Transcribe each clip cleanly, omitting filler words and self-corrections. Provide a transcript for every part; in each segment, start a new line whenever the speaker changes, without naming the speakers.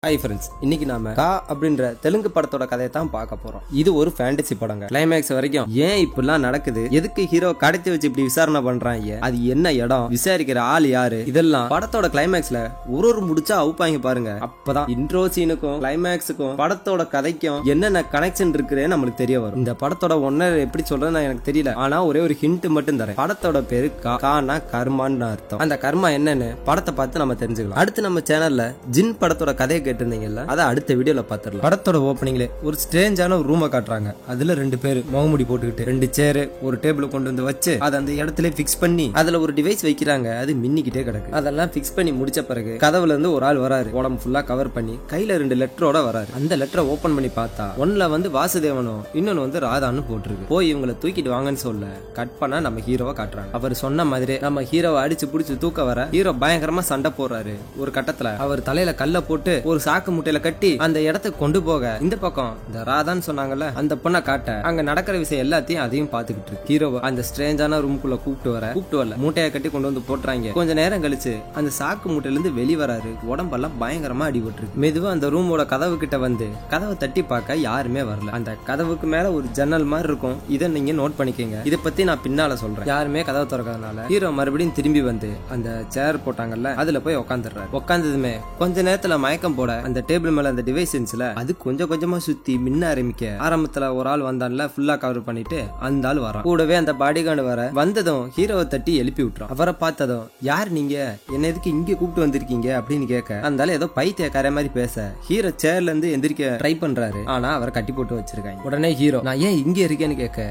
Hi friends, இன்னைக்கு நாம கா அப்படின்ற தெலுங்கு படத்தோட கதையை தான் பார்க்க போறோம். இது ஒரு ஃபேண்டசி படங்க. கிளைமேக்ஸ் வரைக்கும் ஏன் இப்படிலாம் நடக்குது, எதுக்கு ஹீரோ கடத்தி வச்சு இப்படி விசாரணை பண்றாங்க, அது என்ன இடம், விசாரிக்கிற ஆள் யாரு, இதெல்லாம் படத்தோட கிளைமேக்ஸ்ல ஒரு முடிச்சா அவுப்பாங்க பாருங்க. அப்பதான் இன்ட்ரோ சீனுக்கும் கிளைமேக்ஸுக்கும் படத்தோட கதைக்கும் என்னென்ன கனெக்ஷன் இருக்குன்னு நம்மளுக்கு தெரிய வரும். இந்த படத்தோட ஒன்னர் எப்படி சொல்றேன்னு எனக்கு தெரியல, ஆனா ஒரே ஒரு ஹிண்ட் மட்டும் தரேன். படத்தோட பேரு கானா கர்மான்னு அர்த்தம். அந்த கர்மா என்னன்னு படத்தை பார்த்து நம்ம தெரிஞ்சுக்கலாம். அடுத்து நம்ம சேனல்ல ஜின் படத்தோட கதையை கேட்டிருந்தீங்கல்ல, அதை அடுத்த வீடியோல பாத்துடலாம். படத்தோட ஓப்பனிங்ல ஒரு ஸ்ட்ரேஞ்சான ஒரு ரூமை காட்டுறாங்க. அதுல 2 பேர் முகமுடி போட்டுக்கிட்டு 2 சேர் ஒரு டேபிள் கொண்டு வந்து வச்சு அதை அந்த இடத்துல பிக்ஸ் பண்ணி அதுல ஒரு டிவைஸ் வைக்கிறாங்க. அது மின்னிக்கிட்டே கிடக்கு. அதெல்லாம் பிக்ஸ் பண்ணி முடிச்ச பிறகு கதவுல இருந்து ஒரு ஆள் வராரு. உடம்பு ஃபுல்லா கவர் பண்ணி கையில 2 லெட்டரோட வராரு. அந்த லெட்டரை ஓபன் பண்ணி பார்த்தா ஒன்னுல வந்து வாசுதேவனும் இன்னொன்னு வந்து ராதான்னு போட்டிருக்கு. போய் இவங்களை தூக்கிட்டு வாங்கன்னு சொல்ல கட் பண்ணா நம்ம ஹீரோவை காட்டுறாங்க. அவர் சொன்ன மாதிரி நம்ம ஹீரோவை அடிச்சு புடிச்சு தூக்க வர ஹீரோ பயங்கரமா சண்டை போடுறாரு. ஒரு கட்டத்துல அவர் தலையில கல்ல போட்டு ஒரு சாக்கு முட்டையில கட்டி அந்த இடத்துக்கு கொண்டு போக இந்த பக்கம் இந்த ராதான்னு சொன்னாங்கல்ல அந்த பொண்ணை காட்ட அங்க நடக்கிற விஷயம் எல்லாத்தையும் அதையும் பாத்துக்கிட்டு இருக்கு. ஹீரோ அந்த ஸ்ட்ரேஞ்சான ரூம்குள்ள கூப்பிட்டு வரல, மூட்டையை கட்டி கொண்டு வந்து போட்டுறாங்க. கொஞ்ச நேரம் கழிச்சு அந்த சாக்கு மூட்டையில இருந்து வெளியே வராரு. உடம்பெல்லாம் பயங்கரமா அடிபட்டுருக்கு. மெதுவா அந்த ரூமோட கதவு கிட்ட வந்து கதவை தட்டி பார்க்க யாருமே வரல. அந்த கதவுக்கு மேல ஒரு ஜன்னல் மாதிரி இருக்கும். இதை நீங்க நோட் பண்ணிக்கங்க. இதை பத்தி நான் பின்னால சொல்றேன். யாருமே கதவை திறக்காதனால ஹீரோ மறுபடியும் திரும்பி வந்து அந்த சேர் போட்டாங்கல்ல அதுல போய் உட்காந்துடுறாரு. உட்காந்ததுமே கொஞ்ச நேரத்துல மயக்கம் போட அந்த டேபிள் மேல அந்த டிவைஸ் இருந்துச்சுல அது கொஞ்சம் கொஞ்சமா சுத்தி மின்ன ஆரம்பிக்க ஆரம்பத்துல ஒரு ஆள் வந்தான்ல ஃபுல்லா கவர் பண்ணிட்டு அந்த ஆள் வரான். கூடவே அந்த பாடி கார்டு வர வந்ததும் ஹீரோவை தட்டி எழுப்பி விட்டுறான். அவரை பார்த்ததும் யார் நீங்க, என்ன எதுக்கு இங்க கூப்பிட்டு வந்திருக்கீங்க அப்படின்னு கேட்க அந்த ஆள் ஏதோ பைத்தியக்கார மாதிரி பேச ஹீரோ சேர்ல இருந்து எந்திரிக்க ட்ரை பண்றாரு. ஆனா அவரை கட்டி போட்டு வச்சிருக்காங்க. உடனே ஹீரோ நான் ஏன் இங்க இருக்கேன்னு கேட்க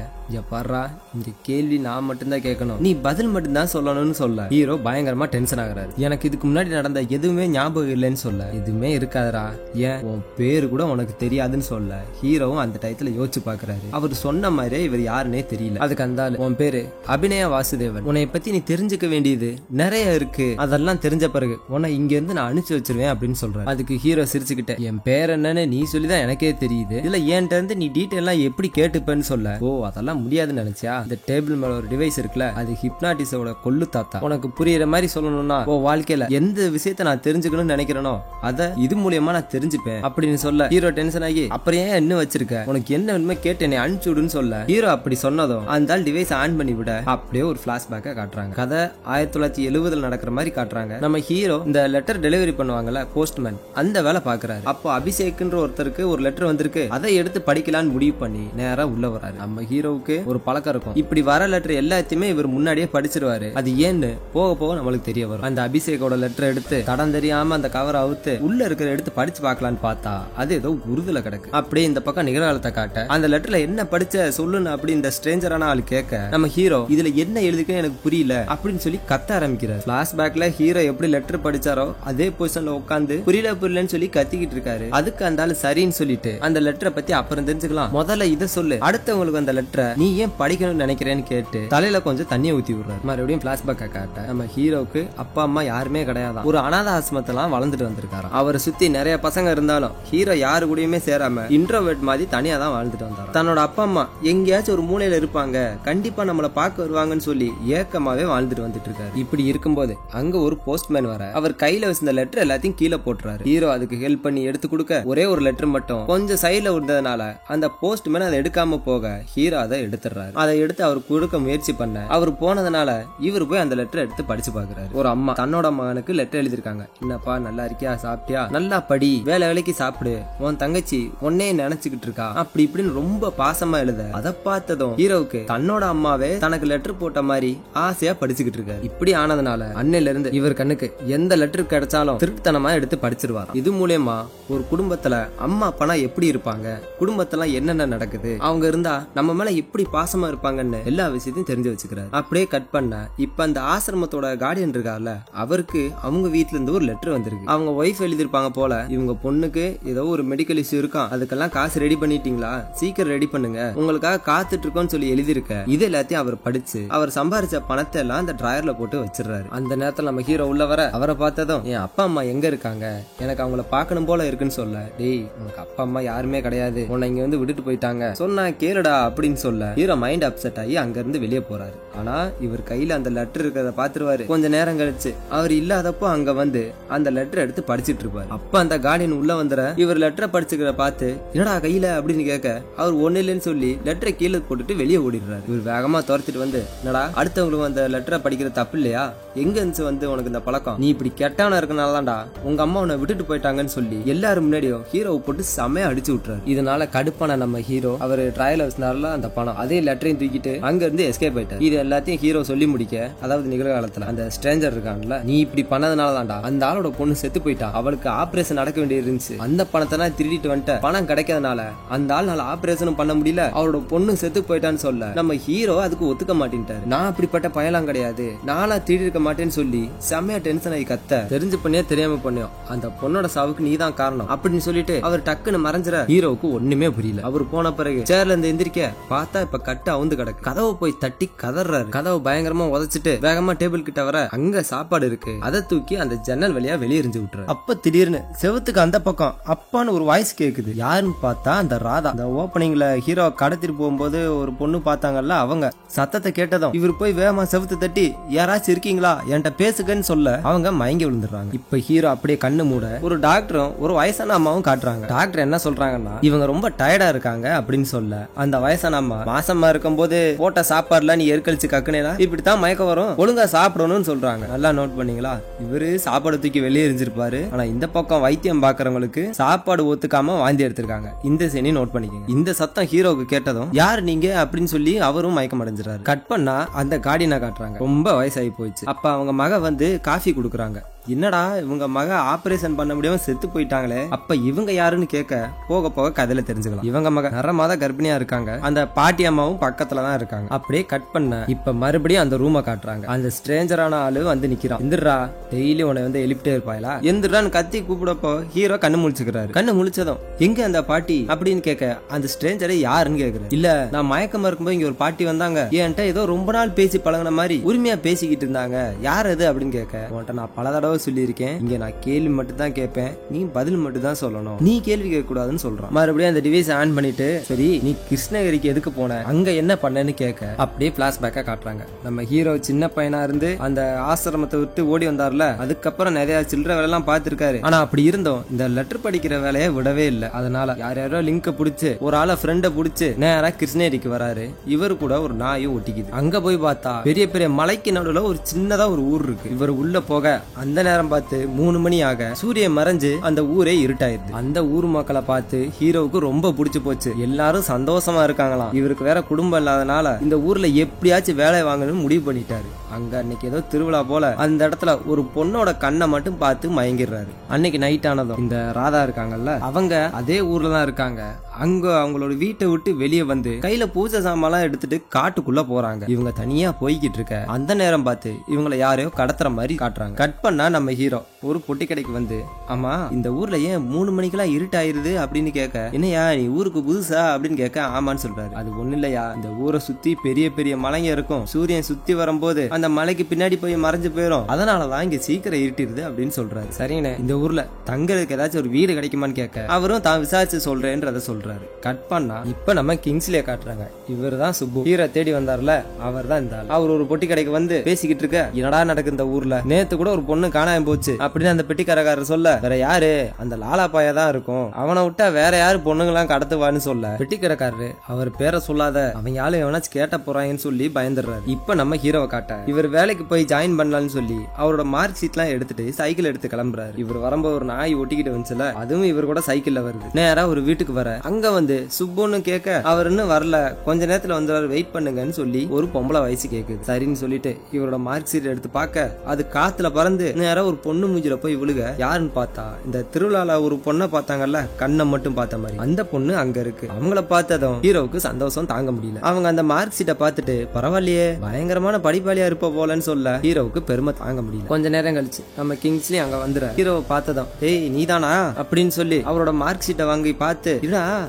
பாடுறா இந்த கேள்வி நான் மட்டும்தான் கேட்கணும், நீ பதில் மட்டும்தான் சொல்லணும்னு சொல்ல ஹீரோ பயங்கரமா டென்ஷன் ஆகுறாரு. எனக்கு இதுக்கு முன்னாடி நடந்த எதுவுமே ஞாபகம் இல்லைன்னு சொல்ல எதுவுமே இருக்காதரா, ஏன் உன் பேரு கூட உனக்கு தெரியாதுன்னு சொல்ல ஹீரோவும் அந்த டயத்துல யோசிச்சு பாக்குறாரு. அவர் சொன்ன மாதிரியே இவர் யாருன்னே தெரியல. அதுக்கு அந்த உன் பேரு அபிநய வாசுதேவன், உன்னை பத்தி நீ தெரிஞ்சுக்க வேண்டியது நிறைய இருக்கு, அதெல்லாம் தெரிஞ்ச பிறகு உன்னை இங்க இருந்து நான் அனுப்பிச்சு வச்சிருவேன் அப்படின்னு சொல்றேன். அதுக்கு ஹீரோ சிரிச்சுக்கிட்ட என் பேர் என்னன்னு நீ சொல்லிதான் எனக்கே தெரியுது, இதுல என்கிட்ட இருந்து நீ டீட்டெயிலாம் எப்படி கேட்டுப்பேன்னு சொல்ல ஓ அதெல்லாம் முடியாதுன்னு நினைச்சியா, இந்த டேபிள் மேல ஒரு டிவைஸ் இருக்குல்ல அது ஹிப்னாட்டிஸோட கொள்ளு தாத்தா, உனக்கு புரியுற மாதிரி சொல்லணும்னா ஓ வாழ்க்கையில எந்த விஷயத்த நான் தெரிஞ்சுக்கணும்னு நினைக்கிறேனோ அத இது மூலியமா நான் தெரிஞ்சுப்பேன் அப்படின்னு சொல்ல ஹீரோ டென்ஷன் ஆகி அப்புறம் ஏன் என்ன வச்சிருக்க, உனக்கு என்ன வேணுமே கேட்டு என்னை அனுப்பிச்சு விடுன்னு சொல்ல ஹீரோ அப்படி சொன்னதும் அந்த டிவைஸ் ஆன் பண்ணி விட அப்படியே ஒரு பிளாஷ்பேக்கை காட்டுறாங்க. கதை 1970 நடக்கிற மாதிரி காட்டுறாங்க. நம்ம ஹீரோ இந்த லெட்டர் டெலிவரி பண்ணுவாங்கல்ல போஸ்ட்மேன் அந்த வேலை பாக்குறாரு. அப்போ அபிஷேக்ன்ற ஒருத்தருக்கு ஒரு லெட்டர் வந்திருக்கு, அதை எடுத்து படிக்கலான்னு முடிவு பண்ணி நேரா உள்ள வராரு. நம்ம ஹீரோவுக்கு ஒரு பழக்கம் இருக்கும், இப்படி வர லெட்டர் எல்லாத்தையுமே இவர் முன்னாடியே படிச்சிருவாரு. அது ஏன்னு போக போக நம்மளுக்கு தெரிய வரும். அந்த அபிஷேகோட லெட்டர் எடுத்து தடம் தெரியாம அந்த கவர் அவுத்து உள்ள இருக்கிற எடுத்து படிச்சு பார்க்கலான்னு பார்த்தா அது ஏதோ உருதுல கிடக்கு. அப்படியே இந்த பக்கம் நிகழ்காலத்தை காட்ட அந்த லெட்டர்ல என்ன படிச்ச சொல்லுன்னு அப்படி இந்த ஸ்ட்ரேஞ்சரான ஆள் கேட்க நம்ம ஹீரோ இதுல என்ன எழுதுக்க எனக்கு புரியல அப்படின்னு சொல்லி கத்த ஆரம்பிக்கிறார். பிளாஷ்பேக்ல ஹீரோ எப்படி லெட்டர் படிச்சாரோ அதே பொசிஷன்ல உட்காந்து புரியலன்னு சொல்லி கத்திக்கிட்டு இருக்காரு. அதுக்கு அந்த ஆள் சரின்னு சொல்லிட்டு அந்த லெட்டரை பத்தி அப்புறம் தெரிஞ்சுக்கலாம், முதல்ல இதை சொல்லு, அடுத்தவங்களுக்கு அந்த லெட்டரை நீ ஏன் படிக்கணும்னு நினைக்கிறேன்னு கேட்டு தலையில கொஞ்சம் தண்ணியை ஊத்தி விடுறாரு. மறுபடியும் பிளாஷ்பேக்கை காட்ட நம்ம ஹீரோக்கு அப்பா அம்மா யாருமே கிடையாது, ஒரு அனாத ஆசிரமத்தெல்லாம் வளர்ந்துட்டு வந்திருக்காரு. அவரை சுத்தி நிறைய பசங்க இருந்தாலும் ஹீரோ யாரு கூடயுமே சேராம இன்ட்ரோவர்ட் மாதிரி தனியா தான் வாழ்ந்துட்டு வந்தாரு. தன்னோட அப்பா அம்மா எங்கேயாச்சும் ஒரு மூலையில இருப்பாங்க, கண்டிப்பா நம்மளை பார்க்க வருவாங்கன்னு சொல்லி ஏக்கமாவே வாழ்ந்துட்டு வந்துட்டு இருக்காரு. இப்படி இருக்கும்போது அங்க ஒரு போஸ்ட்மேன் வர அவர் கையில வச்சிருந்த லெட்டர் எல்லாத்தையும் கீழே போட்டுறாரு. ஹீரோ அதுக்கு ஹெல்ப் பண்ணி எடுத்து கொடுக்க ஒரே ஒரு லெட்டர் மட்டும் கொஞ்சம் சைட்ல விழுந்ததுனால அந்த போஸ்ட்மேன் அதை எடுக்காம போக ஹீரோ அதை எடுத்துறாரு. அதை எடுத்து அவர் கொடுக்க முயற்சி பண்ண அவர் போனதுனால இவர் போய் அந்த லெட்டர் எடுத்து படிச்சு பாக்குறாரு. ஒரு அம்மா தன்னோட மகனுக்கு லெட்டர் எழுதிருக்காங்க, என்னப்பா நல்லா இருக்கியா, சாப்பிட்டியா, நல்லா படி, வேலைக்கு சாப்பிடு, உன் தங்கச்சி உன்னே நினைச்சுக்கிட்டு இருக்கா அப்படி இப்படின்னு ரொம்ப பாசமா எழுத அதை பார்த்ததும் ஹீரோவுக்கு தன்னோட அம்மாவே தனக்கு லெட்டர் போட்ட மாதிரி ஆசையா படிச்சுக்கிட்டு இருக்காரு. இப்படி ஆனதுனால அன்னையில இருந்து இவர் கண்ணுக்கு எந்த லெட்டர் கிடைச்சாலும் திருப்தனமா எடுத்து படிச்சிருவார். இது மூலமா ஒரு குடும்பத்துல அம்மா அப்பனா எப்படி இருப்பாங்க, குடும்பத்துல என்னென்ன நடக்குது, அவங்க இருந்தா நம்ம மேல எப்படி பாசமா இருப்பாங்கன்னு எல்லா விஷயத்தையும் தெரிஞ்சு வச்சுக்கிறாரு. அப்படியே கட் பண்ண இப்ப அந்த ஆசிரமத்தோட கார்டியன் இருக்கார்ல அவருக்கு அவங்க வீட்டுல இருந்து ஒரு லெட்டர் வந்திருக்கு. அவங்க ஒய்ஃப் எழுதிருப்பாங்க போல, இவங்க பொண்ணுக்கு ஏதோ ஒரு மெடிக்கல் இஷ்யூ இருக்கான், அதுக்கெல்லாம் காசு ரெடி பண்ணிட்டீங்களா, சீக்கிரம் ரெடி பண்ணுங்க, உங்களுக்காக காத்துட்டு இருக்கோம்னு சொல்லி எழுதிருக்க. இது எல்லாத்தையும் அவர் படிச்சு அவர் சம்பாரிச்ச பணத்தை எல்லாம் அந்த டிராயர்ல போட்டு வச்சிடறாரு. அந்த நேரத்துல நம்ம ஹீரோ உள்ள வர அவரை பார்த்ததும் என் அப்பா அம்மா எங்க இருக்காங்க, எனக்கு அவங்கள பாக்கணும் போல இருக்குன்னு சொல்ல டேய் உனக்கு அப்பா அம்மா யாருமே கிடையாது, உன்னை இங்க வந்து விட்டுட்டு போயிட்டாங்க சொன்னா கேளுடா அப்படின்னு சொல்ல ஹீரோ மைண்ட் அப்செட் ஆகி அங்க இருந்து வெளியே போறாரு. ஆனா இவர் கையில அந்த லெட்டர் இருக்கிறத பாத்துருவாரு. கொஞ்ச நேரம் கழிச்சு அவர் இல்லாதப்போ அங்க வந்து அந்த லெட்டர் எடுத்து படிச்சிட்டு இருப்பாரு. அப்ப அந்த கார்டியன் உள்ள வந்துற இவர் லெட்டரை படிச்சுக்கிற பார்த்து என்னடா கையில அப்படின்னு கேட்க அவர் ஒண்ணு இல்லைன்னு சொல்லி லெட்டரை கீழே போட்டுட்டு வெளியே ஓடிடுறாரு. இவர் வேகமா துரத்திட்டு வந்து என்னடா அடுத்தவங்களுக்கு அந்த லெட்டரை படிக்கிற தப்பு இல்லையா, எங்க இருந்துச்சு வந்து உனக்கு இந்த பழக்கம், நீ இப்படி கெட்டவனா இருக்கனாலதான்டா உங்க அம்மா உன்னை விட்டுட்டு போயிட்டாங்கன்னு சொல்லி எல்லாரும் முன்னாடியும் ஹீரோவை போட்டு செமையா அடிச்சு விட்டுறாரு. இதனால கடுப்பான நம்ம ஹீரோ அவர் ட்ரையல் வச்சிருந்தாருல அந்த பணம் அதே லெட்டரையும் தூக்கிட்டு அங்க இருந்து எஸ்கேப் ஆயிட்டாரு. இது எல்லாத்தையும் ஹீரோ சொல்லி முடிக்க அதாவது நிகழ்காலத்துல அந்த ஸ்ட்ரேஞ்சர் இருக்கான்ல நீ இப்படி பண்ணதுனால தான்டா அந்த ஆளோட பொண்ணு செத்து போயிட்டா, அவளுக்கு ஆபரேஷன் நடக்க வேண்டிய இருந்துச்சு, அந்த பணத்தை திருடிட்டு வந்துட்ட, பணம் கிடைக்காதனால அந்த ஆள் ஆபரேஷனும் பண்ண முடியல, அவரோட பொண்ணு செத்து போயிட்டான்னு சொல்ல நம்ம ஹீரோ அதுக்கு ஒத்துக்க மாட்டேன்ட்டாரு. நான் அப்படிப்பட்ட பயலாம் கிடையாது, நானா திருடி இருக்க மாட்டேன்னு சொல்லி செம்மையா டென்ஷன் ஆகி கத்த தெரிஞ்சு பண்ணியா தெரியாம பண்ணியோ அந்த பொண்ணோட சாவுக்கு நீதான் காரணம் அப்படின்னு சொல்லிட்டு அவர் டக்குன்னு மறைஞ்சிர ஹீரோவுக்கு ஒண்ணுமே புரியல. அவர் போன பிறகு சேர்ல இருந்து எந்திரிக்க பார்த்தா இப்ப கட்டு அவுந்து கிடக்கு. கதவை போய் தட்டி கதறாரு. கதவை பயங்கரமா உதச்சிட்டு வேகமா டேபிள் கிட்ட வர அங்க சாப்பாடு இருக்கு, அதை தூக்கி அந்த ஜன்னல் வழியா வெளியே எரிஞ்சு விட்டுறாரு. அப்ப திடீர்னு செவத்துக்கு அந்த பக்கம் அப்பான்னு ஒரு வாய்ஸ் கேக்குது. யாருன்னு பார்த்தா அந்த ராதா. அந்த ஓப்பனிங்ல ஹீரோ கடத்திட்டு போகும்போது ஒரு பொண்ணு பார்த்தாங்கல்ல அவங்க சத்தத்தை கேட்டதும் இவர் போய் வேகமா செவத்து தட்டி யாராச்சும் இருக்கீங்களா என்கிட்ட பேசுகன்னு சொல்ல அவங்க மயங்கி விழுந்துடுறாங்க. இப்ப ஹீரோ அப்படியே கண்ணு மூட ஒரு டாக்டரும் ஒரு வயசான அம்மாவும் காட்டுறாங்க. டாக்டர் என்ன சொல்றாங்கன்னா இவங்க ரொம்ப டயர்டா இருக்காங்க அப்படின்னு சொல்ல அந்த வயசான அம்மா மாசமா இருக்கும் போது போட்ட சாப்பாடுல நீ எரிக்கழிச்சு கக்குனேனா இப்படித்தான் மயக்கம் வரும், ஒழுங்கா சாப்பிடணும்னு சொல்றாங்க. நல்லா நோட் பண்ணீங்களா, இவரு சாப்பாடு தூக்கி வெளியே எரிஞ்சிருப்பாரு, ஆனா இந்த பக்கம் வைத்தியம் பாக்குறவங்களுக்கு சாப்பாடு ஒத்துக்காம வாந்தி எடுத்திருக்காங்க. இந்த சீனை நோட் பண்ணிக்கங்க. இந்த சத்தம் ஹீரோவுக்கு கேட்டதும் யார் நீங்க அப்படின்னு சொல்லி அவரும் மயக்கம் அடைஞ்சிறாரு. கட் பண்ணா அந்த கார்டியனை காட்டுறாங்க. ரொம்ப வயசாகி போயிடுச்சு. அப்ப அவங்க மக வந்து காஃபி குடுக்குறாங்க. என்னடா இவங்க மக ஆபரேஷன் பண்ண முடியாம செத்து போயிட்டாங்களே, அப்ப இவங்க யாருன்னு கேட்க போக போக கதையில தெரிஞ்சுக்கலாம். இவங்க மக 1.5 மாத கர்ப்பிணியா இருக்காங்க, அந்த பாட்டி அம்மாவும் பக்கத்துலதான் இருக்காங்க. அப்படியே கட் பண்ண இப்ப மறுபடியும் அந்த ரூமை காட்டுறாங்க. அந்த ஸ்ட்ரேஞ்சரான ஆளு வந்து நிக்கிறான். எந்திரா டெய்லி உன்னை வந்து எழுப்பிட்டே இருப்பாங்களா, எந்திரான்னு கத்தி கூப்பிடப்போ ஹீரோ கண்ணு முழிச்சுக்கிறாரு. கண்ணு முழிச்சதும் எங்க அந்த பாட்டி அப்படின்னு கேட்க அந்த ஸ்ட்ரேஞ்சரை யாருன்னு கேக்குறாரு. இல்ல நான் மயக்கமா இருக்கும்போது இங்க ஒரு பாட்டி வந்தாங்க, என்கிட்ட ஏதோ ரொம்ப நாள் பேசி பழகின மாதிரி உரிமையா பேசிக்கிட்டு இருந்தாங்க, யார் அது அப்படின்னு கேட்க உன்கிட்ட நான் பல தடவை சொல்லியிருக்கேன், இங்க நான் கேள்வி மட்டும் தான் கேட்பேன், நீ பதில் மட்டும் தான் சொல்லணும், நீ கேள்வி கேட்க கூடாதுன்னு சொல்றான். மறுபடியும் அந்த டிவைஸ் ஆன் பண்ணிட்டு சரி நீ கிருஷ்ணகிரிக்கு எதுக்கு போன, அங்க என்ன பண்ணன்னு கேட்க அப்படியே பிளாஷ்பேக்கா காட்டுறாங்க. நம்ம ஹீரோ சின்ன பையனா இருந்து அந்த ஆசிரமத்தை விட்டு ஓடி வந்தார்ல, அதுக்கப்புறம் நிறைய சில்லற வேலை எல்லாம் பார்த்திருக்காரு. ஆனா அப்படி இருந்தோம் இந்த லெட்டர் படிக்கிற வேலையை விடவே இல்லை. அதனால யாரோ லிங்க புடிச்சு ஒரு ஆளை ஃப்ரெண்ட புடிச்சு நேரா கிருஷ்ணகிரிக்கு வராரு. இவரு கூட ஒரு நாயும் ஒட்டிக்குது. அங்க போய் பார்த்தா பெரிய பெரிய மலைக்கு நடுவுல ஒரு சின்னதா ஒரு ஊர் இருக்கு. இவர் உள்ள போக அந்த நேரம் பார்த்து 3 மணி ஆக சூரியன் மறைஞ்சு அந்த ஊரே இருட்டாயிருது. அந்த ஊர் மக்களை பார்த்து ஹீரோவுக்கு ரொம்ப பிடிச்சு போச்சு. எல்லாரும் சந்தோஷமா இருக்காங்களாம். இவருக்கு வேற குடும்பம் இல்லாதனால இந்த ஊர்ல எப்படியாச்சும் வேலை வாங்கணும்னு முடிவு பண்ணிட்டாரு. அங்க அன்னைக்கு ஏதோ திருவிழா போல அந்த இடத்துல ஒரு பொண்ணோட கண்ணை மட்டும் பார்த்து மயங்கிடுறாரு. அன்னைக்கு நைட் ஆனதும் இந்த ராதா இருக்காங்கல்ல அவங்க அதே ஊர்ல தான் இருக்காங்க. அங்க அவங்களோட வீட்டை விட்டு வெளியே வந்து கையில பூஜை சாமான் எடுத்துட்டு காட்டுக்குள்ள போறாங்க. இவங்க தனியா போய்கிட்டு இருக்க அந்த நேரம் பார்த்து இவங்களை யாரையோ கடத்துற மாதிரி காட்டுறாங்க. கட் பண்ணா நம்ம ஹீரோ ஒரு பொட்டி கடைக்கு வந்து ஆமா இந்த ஊர்ல ஏன் 3 மணிக்கெல்லாம் இருட்டாயிருது அப்படின்னு கேட்க என்னையா நீ ஊருக்கு புதுசா அப்படின்னு கேட்க ஆமான்னு சொல்றாரு. அது ஒண்ணு இல்லையா, இந்த ஊரை சுத்தி பெரிய பெரிய மலைங்க இருக்கும், சூரியன் சுத்தி வரும்போது அந்த மலைக்கு பின்னாடி போய் மறைஞ்சு போயிடும், அதனாலதான் இங்க சீக்கிரம் இருட்டிருது அப்படின்னு சொல்றாரு. சரிண்ணே இந்த ஊர்ல தங்கறதுக்கு ஏதாச்சும் ஒரு வீடு கிடைக்குமான்னு கேட்க அவரும் தான் விசாரிச்சு சொல்றேன்றத சொல்றாரு. கட் பண்ணா இப்ப நம்ம கிங்ஸ்லியே காட்டுறாங்க. இவர் தான் சுப்பு, ஹீரோ தேடி வந்தார்ல அவர் தான் இந்த ஆள். அவர் ஒரு பொட்டி கடைக்கு வந்து பேசிக்கிட்டு இருக்க என்னடா நடக்கு இந்த ஊர்ல, நேத்து கூட ஒரு பொண்ணு காணாம போச்சு அப்படின்னு அந்த பெட்டிக்காரக்காரர் சொல்ல வேற யாரு அந்த லாலா பாயா தான் இருக்கும், அவனை விட்டா வேற யாரு பொண்ணுங்களாம் கடத்துவான்னு சொல்ல பெட்டிக்காரக்காரரு அவர் பேரை சொல்லாத அவன் யாரும் எவனாச்சும் கேட்ட போறாங்கன்னு சொல்லி பயந்துடுறாரு. இப்ப நம்ம ஹீரோவை காட்ட இவர் வேலைக்கு போய் ஜாயின் பண்ணலாம்னு சொல்லி அவரோட மார்க் ஷீட் எல்லாம் எடுத்துட்டு சைக்கிள் எடுத்து கிளம்புறாரு. இவர் வரும்போது ஒரு நாய் ஒட்டிக்கிட்டு வந்துச்சுல அதுவும் இவர் கூட சைக்கிள்ல வருது. நேரா ஒரு வீட்டுக்கு வர அங்க வந்து சுப்புன்னு கேட்க அவர் இன்னும் வரல, கொஞ்ச நேரத்துல வந்துடுறாரு வெயிட் பண்ணுங்கன்னு சொல்லி ஒரு பொம்பளை வயசு கேக்குது. சரின்னு சொல்லிட்டு இவரோட மார்க் ஷீட் எடுத்து பார்க்க அது காத்துல பறந்து நேரா ஒரு பொண்ணு மூஞ்சில போய் விழுக யாருன்னு பார்த்தா இந்த திருவிழால ஒரு பொண்ணை பார்த்தாங்கல்ல கண்ணை மட்டும் பார்த்த மாதிரி அந்த பொண்ணு அங்க இருக்கு. அவங்கள பார்த்ததும் ஹீரோவுக்கு சந்தோஷம் தாங்க முடியல. அவங்க அந்த மார்க் ஷீட்டை பார்த்துட்டு பரவாயில்லையே பயங்கரமான படிப்பாளியா இருப்ப போலன்னு சொல்ல ஹீரோவுக்கு பெருமை தாங்க முடியல. கொஞ்ச நேரம் கழிச்சு நம்ம கிங்ஸ்லி அங்க வந்துற ஹீரோவை பார்த்ததும் ஏய் நீதானா அப்படின்னு சொல்லி அவரோட மார்க் ஷீட்டை வாங்கி பார்த்து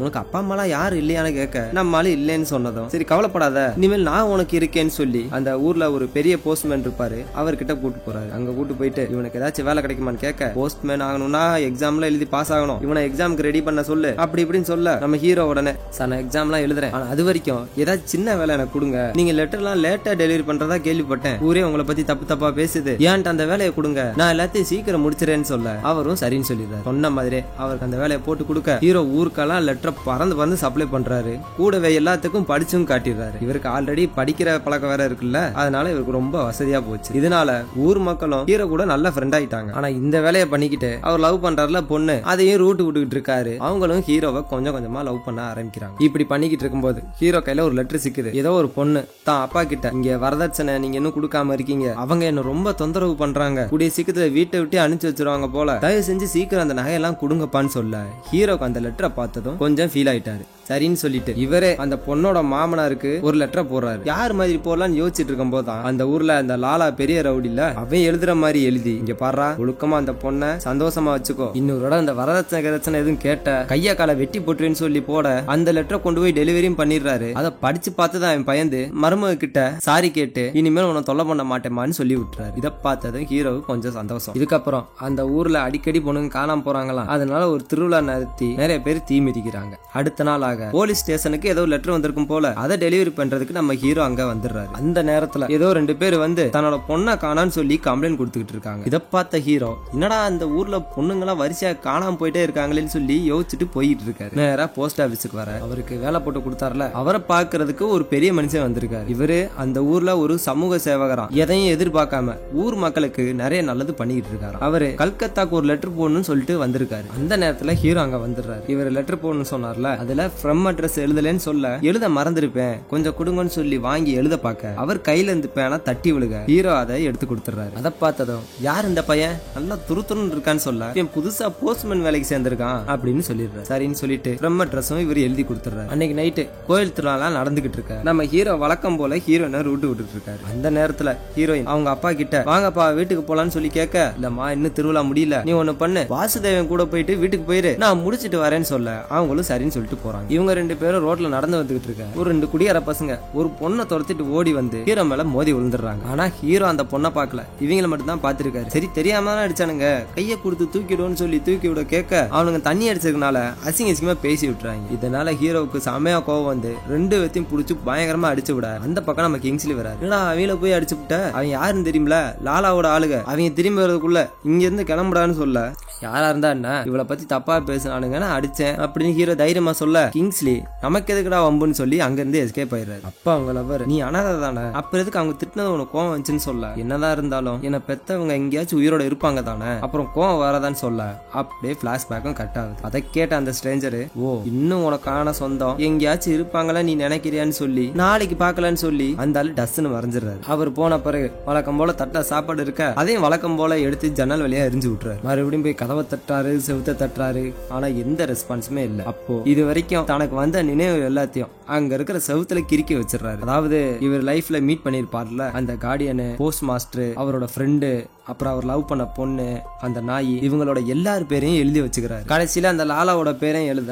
உனக்கு அப்பா அம்மாலாம் யாரு இல்லையான்னு கேட்க நம்மளால இல்லைன்னு சொன்னதும் சரி கவலைப்படாத, இனிமேல் நான் உனக்கு இருக்கேன்னு சொல்லி அந்த ஊர்ல ஒரு பெரிய போஸ்ட்மேன் இருப்பாரு, அவர்கிட்ட கூட்டு போறாரு. அங்க கூட்டு போயிட்டு இவனுக்கு ஏதாச்சும் வேலை கிடைக்குமான்னு கேட்க, போஸ்ட்மேன் ஆகணும்னா எக்ஸாம்ல எழுதி பாஸ் ஆகணும், இவனை எக்ஸாமுக்கு ரெடி பண்ண சொல்லு அப்படி இப்படின்னு சொல்ல நம்ம ஹீரோ உடனே சார் நான் எக்ஸாம்லாம் எழுதுறேன், ஆனா அது வரைக்கும் ஏதாச்சும் சின்ன வேலை எனக்கு கொடுங்க, நீங்க லெட்டர்லாம் லேட்டா டெலிவரி பண்றதா கேள்விப்பட்டேன், ஊரே உங்களை பத்தி தப்பு தப்பா பேசுது, ஏன்ட்டு அந்த வேலையை கொடுங்க, நான் எல்லாத்தையும் சீக்கிரம் முடிச்சிடறேன்னு சொல்ல அவரும் சரின்னு சொல்லிடுறாரு. சொன்ன மாதிரி அவருக்கு அந்த வேலையை போட்டு கொடுக்க ஹீரோ ஊருக்கெல்லாம் லெட்டர் பறந்து சப்ளை பண்றாரு. கூடவே எல்லாத்துக்கும் படிச்சும் காட்டிடுறாரு. இவருக்கு ஆல்ரெடி படிக்கிற பழக்கம் வேற இருக்குல்ல, அதனால இவருக்கு ரொம்ப வசதியா போச்சு. இதனால ஊர் மக்களும் ஹீரோ கூட நல்ல ஃப்ரெண்ட் ஆயிட்டாங்க. ஆனா இந்த வேலையை பண்ணிக்கிட்டு அவர் லவ் பண்றாருல பொண்ணு, அதையும் ரூட்டு விட்டுக்கிட்டு இருக்காரு. அவங்களும் ஹீரோவை கொஞ்சம் கொஞ்சமா லவ் பண்ண ஆரம்பிக்கிறாங்க. இப்படி பண்ணிக்கிட்டு இருக்கும்போது ஹீரோ கையில ஒரு லெட்டர் சிக்குது. ஏதோ ஒரு பொண்ணு தான் அப்பா கிட்ட, இங்க வரதட்சணை நீங்க இன்னும் கொடுக்காம இருக்கீங்க, அவங்க என்ன ரொம்ப தொந்தரவு பண்றாங்க, கூடிய சீக்கிரத்துல வீட்டை விட்டு அனுப்பிச்சு வச்சிருவாங்க போல, தயவு செஞ்சு சீக்கிரம் அந்த நகையெல்லாம் கொடுங்கப்பான்னு சொல்ல ஹீரோக்கு அந்த லெட்டரை பார்த்ததும் கொஞ்சம் ஃபீல் ஆயிட்டாரு. சரின்னு சொல்லிட்டு இவரே அந்த பொண்ணோட மாமனாருக்கு ஒரு லெட்டரை போடுறாரு. யார் மாதிரி போடலான்னு யோசிச்சுட்டு இருக்கும் போதுதான் அந்த ஊர்ல அந்த லாலா பெரிய ரவுடில அவன் எழுதுற மாதிரி எழுதி, இங்க பாரா ஒழுக்கமா அந்த பொண்ணை சந்தோஷமா வச்சுக்கோ, இன்னொரு அந்த வரதட்சணை எதுவும் கேட்ட கையா காலை வெட்டி போட்டுருன்னு சொல்லி போட அந்த லெட்டரை கொண்டு போய் டெலிவரியும் பண்ணிடுறாரு. அதை படிச்சு பார்த்துதான் அவன் பயந்து மருமக கிட்ட சாரி கேட்டு இனிமேல் உன்னை தொல்லை பண்ண மாட்டேமான்னு சொல்லி விட்டுறாரு. இதை பார்த்ததும் ஹீரோவுக்கு கொஞ்சம் சந்தோஷம். இதுக்கப்புறம் அந்த ஊர்ல அடிக்கடி பொண்ணுங்க காணாம போறாங்களாம், அதனால ஒரு திருவிழா நடத்தி நிறைய பேர் தீ மிதிக்கிறாங்க. அடுத்த நாள் போலீஸ் ஸ்டேஷனுக்கு ஏதோ லெட்டர் வந்திருக்கும் போல, அதை டெலிவரி பண்றதுக்கு நம்ம ஹீரோ அங்க வந்துடுறாரு. அந்த நேரத்துல ஏதோ 2 பேர் வந்து தன்னோட பொண்ணை காணான்னு சொல்லி கம்ப்ளைண்ட் கொடுத்துக்கிட்டு இருக்காங்க. இதை பார்த்த ஹீரோ என்னடா அந்த ஊர்ல பொண்ணுங்களாம் வரிசையா காணாம போயிட்டே இருக்காங்களேன்னு சொல்லி யோசிச்சுட்டு போயிட்டு இருக்காரு. நேரா போஸ்ட் ஆபீஸுக்கு வர அவருக்கு வேலை போட்டு கொடுத்தாருல, அவரை பாக்குறதுக்கு ஒரு பெரிய மனுஷன் வந்திருக்காரு. இவரு அந்த ஊர்ல ஒரு சமூக சேவகராம், எதையும் எதிர்பார்க்காம ஊர் மக்களுக்கு நிறைய நல்லது பண்ணிட்டு இருக்காரு. அவரு கல்கத்தாக்கு ஒரு லெட்டர் போடணும்னு சொல்லிட்டு வந்திருக்காரு. அந்த நேரத்துல ஹீரோ அங்க வந்துடுறாரு. இவர் லெட்டர் போடணும்னு சொன்னார்ல, அதுல ஃப்ரம் அட்ரஸ் எழுதலன்னு சொல்ல எழுத மறந்துருப்பேன் கொஞ்சம் கொடுங்கன்னு சொல்லி வாங்கி எழுத பார்க்க அவர் கையில இருந்து பேனா தட்டி விழுக ஹீரோ அதை எடுத்து கொடுத்துறாரு. அதை பார்த்ததும் யார் இந்த பையன் நல்லா துருத்துருன்னு இருக்கான்னு சொல்ல, என் புதுசா போஸ்ட்மேன் வேலைக்கு சேர்ந்திருக்கான் அப்படின்னு சொல்லிடுறாரு. சரின்னு சொல்லிட்டு ஃப்ரம் அட்ரஸும் இவர் எழுதி கொடுத்துறாரு. அன்னைக்கு நைட்டு கோயில் திருவிழா நடந்துகிட்டு இருக்க நம்ம ஹீரோ வழக்கம் போல ஹீரோயினை ரூட்டு விட்டுட்டு இருக்காரு. அந்த நேரத்துல ஹீரோயின் அவங்க அப்பா கிட்ட வாங்கப்பா வீட்டுக்கு போலான்னு சொல்லி கேட்க, இல்லம்மா இன்னும் திருவிழா முடியல, நீ ஒண்ணு பண்ணு வாசுதேவன் கூட போயிட்டு வீட்டுக்கு போயிரு, நான் முடிச்சிட்டு வரேன்னு சொல்ல அவங்களும் சரின்னு சொல்லிட்டு போறாங்க. இவங்க 2 பேரும் ரோட்ல நடந்து வந்துகிட்டு இருக்காங்க. ஒரு 2 குடியார பசங்க ஒரு பொண்ணை துரத்திட்டு ஓடி வந்து ஹீரோ மேல மோதி விழுந்துடுறாங்க. ஆனா ஹீரோ அந்த பொண்ணை பார்க்கல, இவங்களை மட்டும் தான் பாத்துருக்காரு. சரி தெரியாம தான் அடிச்சானுங்க, கையை கொடுத்து தூக்கிடுவோன்னு சொல்லி தூக்கி விட கேட்க அவனுங்க தண்ணி அடிச்சதுனால அசிங்கமா பேசி விட்டுறாங்க. இதனால ஹீரோவுக்கு செமையா கோவம் வந்து 2 பேத்தையும் புடிச்சு பயங்கரமா அடிச்சு விட அந்த பக்கம் நம்ம கிங்ஸ்லி வராரு. அவங்கள போய் அடிச்சு விட்ட, அவன் யாருன்னு தெரியுமில, லாலாவோட ஆளுங்க, அவங்க திரும்பி வர்றதுக்குள்ள இங்க இருந்து கிளம்புடான்னு சொல்ல, யாரா இருந்தா என்ன இவளை பத்தி தப்பா பேசினானுங்க நான் அடிச்சேன் அப்படின்னு ஹீரோ தைரியமா சொல்ல, கிங்ஸ்லி நமக்கு எதுக்குடா வம்புன்னு சொல்லி அங்க இருந்து எஸ்கேப் ஆயிடுறாரு. அப்ப அவங்க லவர் நீ அனாதை தானே, அப்ப எதுக்கு அவங்க திட்டினது உனக்கு கோவம் வந்துச்சுன்னு சொல்ல, என்னதான் இருந்தாலும் என்ன பெத்தவங்க எங்கேயாச்சும் உயிரோட இருப்பாங்க தானே, அப்புறம் கோவம் வரதான்னு சொல்ல அப்படியே பிளாஷ்பேக்கும் கட் ஆகுது. அதை கேட்ட அந்த ஸ்ட்ரேஞ்சரு, ஓ இன்னும் உனக்கான சொந்தம் எங்கேயாச்சும் இருப்பாங்களா நீ நினைக்கிறியான்னு சொல்லி நாளைக்கு பாக்கலான்னு சொல்லி அந்த ஆளு டஸ்ன்னு மறைஞ்சிடறாரு. அவர் போன பிறகு வழக்கம் போல தட்ட சாப்பாடு இருக்க அதையும் வழக்கம் போல எடுத்து ஜன்னல் வழியா எரிஞ்சு விட்டுறாரு. மறுபடியும் போய் கதவை தட்டுறாரு, செவுத்த தட்டுறாரு, ஆனா எந்த ரெஸ்பான்ஸுமே இல்ல. அப்போ இது வரைக்கும் தனக்கு வந்த நினைவு எல்லாத்தையும் அங்க இருக்கிற செவுத்துல கிறுக்கி வச்சிடறாரு. அதாவது இவர் லைஃப்ல மீட் பண்ணிருப்பார்ல அந்த கார்டியனு, போஸ்ட் மாஸ்டர், அவரோட ஃப்ரெண்டு, அப்புறம் அவர் லவ் பண்ண பொண்ணு, அந்த நாய், இவங்களோட எல்லார் பேரையும் எழுதி வச்சுக்கிறாரு. கடைசியில அந்த லாலாவோட பேரையும் எழுத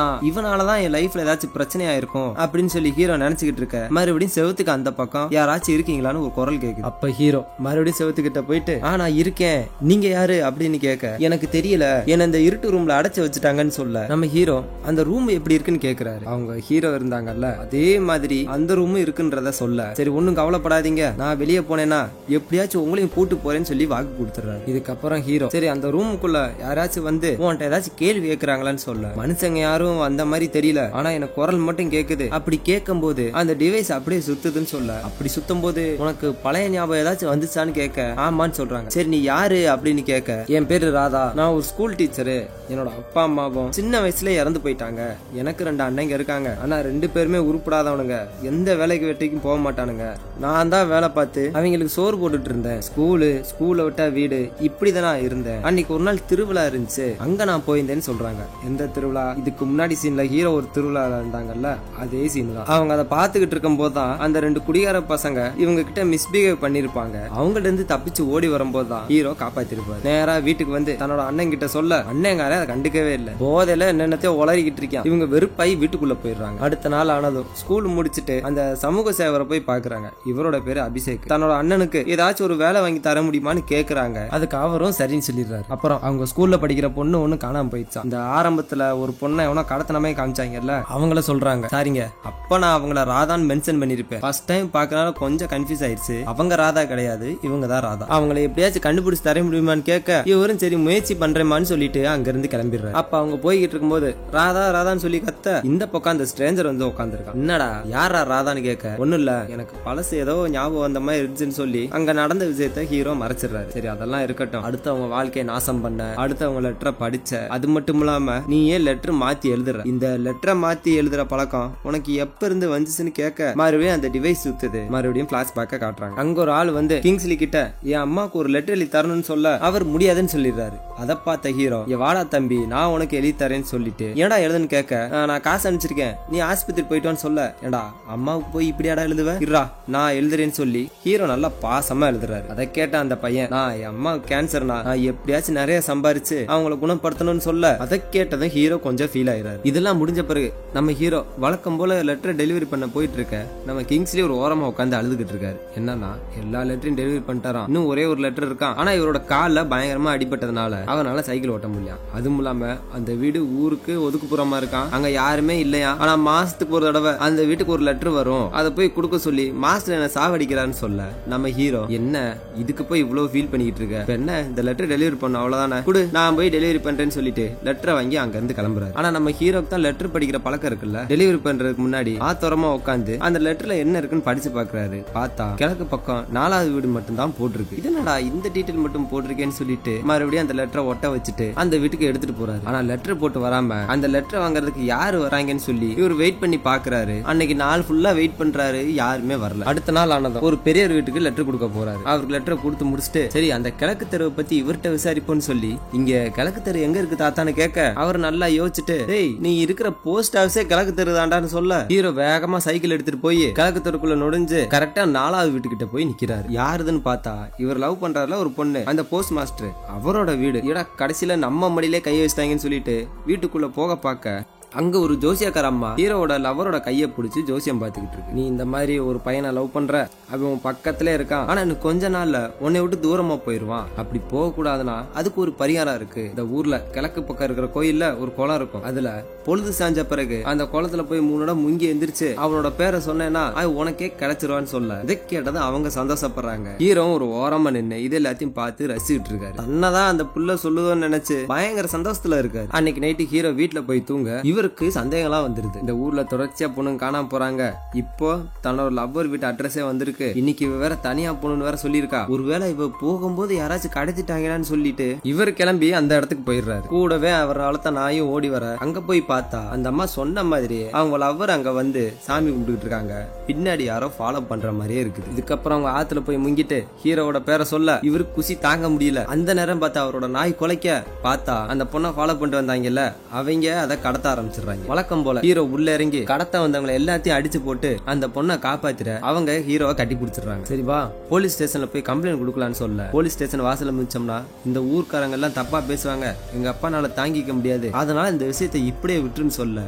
இவனாலதான் என் லைஃப்ல ஏதாச்சும் பிரச்சனையா இருக்கும் அப்படின்னு சொல்லி ஹீரோ நினைச்சுக்கிட்டு இருக்க மறுபடியும் செவுத்துக்கு அந்த பக்கம் யாராச்சும் இருக்கீங்களான்னு ஒரு குரல் கேக்குது. அப்ப ஹீரோ மறுபடியும் செவுத்துக்கிட்ட போயிட்டு நான் இருக்கேன் நீங்க யாரு அப்படின்னு கேட்க, எனக்கு தெரியல என்ன இந்த இருட்டு ரூம்ல அடைச்சு வச்சுட்டாங்கன்னு சொல்ல நம்ம ஹீரோ அந்த ரூம் எப்படி இருக்குன்னு கேக்குறாரு. அவங்க ஹீரோ இருந்தாங்கல்ல அதே மாதிரி அந்த ரூம் இருக்குன்றத சொல்ல, சரி ஒன்னும் கவலைப்படாதீங்க நான் வெளியே போனேன்னா எப்படியாச்சும் உங்களையும் கூட்டு போறேன்னு சொல்லி வாக்கு கொடுத்துறாரு. இதுக்கப்புறம் ஹீரோ சரி அந்த ரூமுக்குள்ள யாராச்சும் வந்து உன்கிட்ட ஏதாச்சும் கேள்வி கேட்கறாங்களான்னு சொல்ல, மனுஷங்க யாரும் அந்த மாதிரி தெரியல ஆனா எனக்கு குரல் மட்டும் கேக்குது, அப்படி கேட்கும் போது அந்த டிவைஸ் அப்படியே சுத்துதுன்னு சொல்ல, அப்படி சுத்தும் போது உனக்கு பழைய ஞாபகம் ஏதாச்சும் வந்துச்சான்னு கேட்க ஆமான்னு சொல்றாங்க. சரி நீ யாரு அப்படின்னு கேட்க, என் பேரு ராதா, நான் ஒரு ஸ்கூல் டீச்சரு, என்னோட அப்பா அம்மாவும் சின்ன வயசுல இறந்து போயிட்டாங்க, எனக்கு 2 அண்ணங்க இருக்காங்க, ஆனா 2 பேருமே உருப்படாதவனுங்க, எந்த வேலைக்கு வெட்டிக்கும் போக மாட்டானுங்க, நான் தான் வேலை பார்த்து அவங்களுக்கு சோறு போட்டுட்டு இருந்தேன், ஸ்கூல் ஸ்கூல்ல விட்டா வீடு இப்படிதான் நான் இருந்தேன். அன்னைக்கு ஒரு நாள் திருவிழா இருந்துச்சு, அங்க நான் போயிருந்தேன்னு சொல்றாங்க. எந்த திருவிழா? இதுக்கு முன்னாடி சீன்ல ஹீரோ ஒரு திருவிழா இருந்தாங்கல்ல, அதே சீன் தான். அவங்க அதை பாத்துக்கிட்டு இருக்கும் போதுதான் அந்த 2 குடிகார பசங்க இவங்க கிட்ட மிஸ்பிஹேவ் பண்ணிருப்பாங்க. அவங்கள்ட்ட இருந்து தப்பிச்சு ஓடி வரும்போது தான் ஹீரோ காப்பாத்திருப்பாரு. நேரா வீட்டுக்கு வந்து தன்னோட அண்ணன் கிட்ட சொல்ல அண்ணங்கார அதை கண்டுக்கவே இல்லை. போதையில என்னென்னத்தையோ உளறிக்கிட்டு இருக்கான். இவங்க வெறுப்பாய் வீட்டுக்குள்ள போயிடுறாங்க. அடுத்த நாள் ஆனதும் ஸ்கூல் முடிச்சுட்டு அந்த சமூக சேவரை போய் பாக்குறாங்க. இவரோட பேரு அபிஷேக். தன்னோட அண்ணனுக்கு ஏதாச்சும் ஒரு வேலை வாங்கி தர முடியுமான்னு கேக்குறாங்க. அதுக்கு அவரும் சரின்னு சொல்லிடுறாரு. அப்புறம் அவங்க ஸ்கூல்ல படிக்கிற பொண்ணு ஒண்ணு காணாம போயிடுச்சா. இந்த ஆரம்பத்துல ஒரு பொண்ணை எவனோ கடத்தனமே காமிச்சாங்கல்ல, அவங்கள சொல்றாங்க. சரிங்க, அப்ப நான் அவங்கள ராதான்னு மென்ஷன் பண்ணிருப்பேன். ஃபர்ஸ்ட் டைம் பாக்கனால கொஞ்சம் கன்ஃபியூஸ் ஆயிடுச்சு. அவங்க ராதா கிடையாது, இவங்க தான் ராதா. அவங்களை எப்படியாச்சும் கண்டுபிடிச்சு தர முடியுமான்னு கேட்க இவரும் சரி முயற்சி பண்றேமான்னு சொல்லிட்டு அங்க இருந்து கிளம்பிடுறாரு. அப்ப அவங்க போய்கிட்டு இருக்கும்போது ராதா ராதான்னு சொல்லி கத்த இந்த பக்கம் அந்த ஸ்ட்ரேஞ்சர் வந்து உட்காந்துருக்கான். என்னடா யாரா ராதான்னு கேட்க, ஒண்ணும் இல்ல எனக்கு பழசு ஏதோ ஞாபகம் வந்த மாதிரி இருந்துச்சுன்னு சொல்லி அங்க நடந்த விஷயத்த ஹீரோ மறைச்சிடுறாரு. சரி அதெல்லாம் இருக்கட்டும், அடுத்து அவங்க வாழ்க்கையை நாசம் பண்ண, அடுத்து அவங்க லெட்டரை படிச்ச, அது மட்டும் இல்லாம நீ ஏன் லெட்டர் மாத்தி எழுதுற, இந்த லெட்டரை மாத்தி எழுதுற பழக்கம் உனக்கு எப்ப இருந்து வந்துச்சுன்னு கேட்க மறுபடியும் அந்த டிவைஸ் சுத்துது. மறுபடியும் பிளாஷ் பேக்க காட்டுறாங்க. அங்க ஒரு ஆள் வந்து கிங்ஸ்லி கிட்ட என் அம்மாவுக்கு ஒரு லெட்டர் எழுதி தரணும்னு சொல்ல அவர் முடியாதுன்னு சொல்லிடுறாரு. அதை பார்த்த ஹீரோ வாடா தம்பி நான் உனக்கு எழுதி தரேன்னு சொல்லிட்டு ஏடா எழுதுன்னு கேட்க நான் காசு அனுப்பிச்சிருக்கேன் நீ ஆஸ்பத்திரி போயிட்டோன்னு சொல்ல ஏடா அம்மாவுக்கு போய் இப்படியாடா எழுதுவேன் இருடா நான் எழுதுறேன்னு சொல்லி ஹீரோ நல்லா பாசமா எழுதுறாரு. அதை கேட்ட அந்த பையன் நான் என் அம்மா கேன்சர்னா நான் எப்படியாச்சும் நிறைய சம்பாரிச்சு அவங்களை குணப்படுத்தணும்னு சொல்ல அதை கேட்டதும் ஹீரோ கொஞ்சம் ஃபீல் ஆயிடுறாரு. இதெல்லாம் முடிஞ்ச பிறகு நம்ம ஹீரோ வழக்கம் போல லெட்டர் டெலிவரி பண்ண போயிட்டு இருக்க நம்ம கிங்ஸ்லி ஒரு ஓரமா உட்காந்து அழுதுகிட்டு இருக்காரு. என்னன்னா எல்லா லெட்டரையும் டெலிவரி பண்ணிட்டாராம், இன்னும் ஒரே ஒரு லெட்டர் இருக்கான். ஆனா இவரோட கால்ல பயங்கரமா அடிபட்டதுனால அவனால சைக்கிள் ஓட்ட முடியும். அதுவும் இல்லாம அந்த வீடு ஊருக்கு ஒதுக்குப்புறமா இருக்கான், அங்க யாருமே இல்லையா. ஆனா மாசத்துக்கு ஒரு தடவை அந்த வீட்டுக்கு ஒரு லெட்டர் வரும், அதை போய் கொடுக்க சொல்லி மாஸ்டர் என்ன சாவடிக்கிறான்னு சொல்ல நம்ம ஹீரோ என்ன இதுக்கு போய் இவ்வளவு ஃபீல் பண்ணிட்டு இருக்க, என்ன இந்த லெட்டர் டெலிவரி பண்ண அவ்வளவுதானே குடு நான் போய் டெலிவரி பண்றேன்னு சொல்லிட்டு லெட்டரை வாங்கி அங்க இருந்து கிளம்புறாரு. ஆனா நம்ம ஹீரோக்கு தான் லெட்டர் படிக்கிற பழக்கம் இருக்குல்ல, டெலிவரி பண்றதுக்கு முன்னாடி ஆத்தோரமா உட்காந்து அந்த லெட்டர்ல என்ன இருக்குன்னு படிச்சு பாக்குறாரு. பார்த்தா கிழக்கு பக்கம் 4வது வீடு மட்டும் தான் போட்டிருக்கு. இதனடா இந்த டீடைல் மட்டும் போட்டிருக்கேன்னு சொல்லிட்டு மறுபடியும் அந்த லெட்டரை ஒட்ட வச்சுட்டு அந்த வீட்டுக்கு எடுத்துட்டு போறாரு. ஆனா லெட்டர் போட்டு வராம அந்த லெட்டர் வாங்குறதுக்கு யாரு வராங்கன்னு சொல்லி இவர் வெயிட் பண்ணி பாக்குறாரு. அன்னைக்கு நாள் ஃபுல்லா வெயிட் பண்றாரு, யாருமே வரல. அடுத்த நாள் ஆனதும் ஒரு பெரிய வீட்டுக்கு லெட்டர் கொடுக்க போறாரு. அவருக்கு லெட்டர் கொடுத்து முடிச்சுட்டு சரி அந்த கிழக்கு தெருவை பத்தி இவர்கிட்ட விசாரிப்போம்னு சொல்லி இங்க கிழக்கு தெரு எங்க இருக்கு தாத்தான்னு கேட்க அவர் நல்லா யோசிச்சுட்டு டேய் நீ இருக்கிற போஸ்ட் ஆபீஸே கிழக்கு தெரு தாண்டான்னு சொல்ல ஹீரோ வேகமா சைக்கிள் எடுத்துட்டு போய் கிழக்கு தெருக்குள்ள நுழைஞ்சு கரெக்டா 4வது வீட்டுக்கிட்ட போய் நிக்கிறாரு. யாருதுன்னு பார்த்தா இவர் லவ் பண்றாருல ஒரு பொண்ணு, அந்த போஸ்ட் மாஸ்டர் அவரோட வீடு. கடைசியில நம்ம மடியிலே கை வச்சிட்டாங்கன்னு சொல்லிட்டு வீட்டுக்குள்ள போக பார்க்க அங்க ஒரு ஜோசியக்கார அம்மா ஹீரோவோட லவரோட கையை பிடிச்சி ஜோசியம் பாத்துக்கிட்டு இருக்கு. நீ இந்த மாதிரி ஒரு பையனை லவ் பண்ற, அவன் பக்கத்துல இருக்கான், ஆனா இன்னும் கொஞ்ச நாள்ல உன்னை விட்டு தூரமா போயிருவான், அப்படி போக கூடாதுன்னா அதுக்கு ஒரு பரிகாரம் இருக்கு. இந்த ஊர்ல கிழக்கு பக்கம் இருக்கிற கோயில்ல ஒரு குளம் இருக்கும், அதுல பொழுது சாஞ்ச பிறகு அந்த குளத்துல போய் 3 இடம் முங்கி எந்திரிச்சு அவனோட பேரை சொன்னேன்னா அது உனக்கே கிடைச்சிருவான்னு சொல்ல இதை கேட்டது அவங்க சந்தோஷப்படுறாங்க. ஹீரோ ஒரு ஓரமா நின்று இது எல்லாத்தையும் பார்த்து ரசிச்சுட்டு இருக்காரு. தன்னதான் அந்த புள்ள சொல்லுதோன்னு நினைச்சு பயங்கர சந்தோஷத்துல இருக்காரு. அன்னைக்கு நைட்டு ஹீரோ வீட்டுல போய் தூங்க இவருக்கு சந்தேகம்லாம் வந்துருது. இந்த ஊர்ல தொடர்ச்சியா பொண்ணுங்க காணாம போறாங்க, இப்போ தன்னோட லவ்வர் வீட்டு அட்ரஸே வந்திருக்கு, இன்னைக்கு இவ வேற தனியா போகணும்னு வேற சொல்லியிருக்கா, ஒருவேளை இவ போகும்போது யாராச்சும் கடத்திட்டாங்கன்னு சொல்லிட்டு இவர் கிளம்பி அந்த இடத்துக்கு போயிடுறாரு. கூடவே அவர் வளர்த்த நாயும் ஓடி வர அங்க போய் பார்த்தா அந்த அம்மா சொன்ன மாதிரி அவங்க லவ்வர் அங்க வந்து சாமி கும்பிட்டு இருக்காங்க, பின்னாடி யாரோ ஃபாலோ பண்ற மாதிரியே இருக்குது. இதுக்கப்புறம் அவங்க ஆத்துல போய் முங்கிட்டு ஹீரோவோட பேரை சொல்ல இவருக்கு குசி தாங்க முடியல. அந்த நேரம் பார்த்தா அவரோட நாய் குலைக்க பார்த்தா அந்த பொண்ணை ஃபாலோ பண்ணிட்டு வந்தாங்கல்ல அவங்க அதை கடத்த ஆரம்பிச்சிடுறாங்க. வழக்கம் போல ஹீரோ உள்ள இறங்கி கடத்த வந்தவங்களை எல்லாத்தையும் அடிச்சு போட்டு அந்த பொண்ணை காப்பாத்திர அவங்க ஹீரோவை கட்டி பிடிச்சிடுறாங்க. சரிவா போலீஸ் ஸ்டேஷன்ல போய் கம்ப்ளைண்ட் கொடுக்கலான்னு சொல்ல போலீஸ் ஸ்டேஷன் வாசல்ல மிச்சோம்னா இந்த ஊர்க்காரங்க எல்லாம் தப்பா பேசுவாங்க, எங்க அப்பானால தாங்கிக்க முடியாது, அதனால இந்த விஷயத்தை இப்படியே விட்டுருன்னு சொல்ல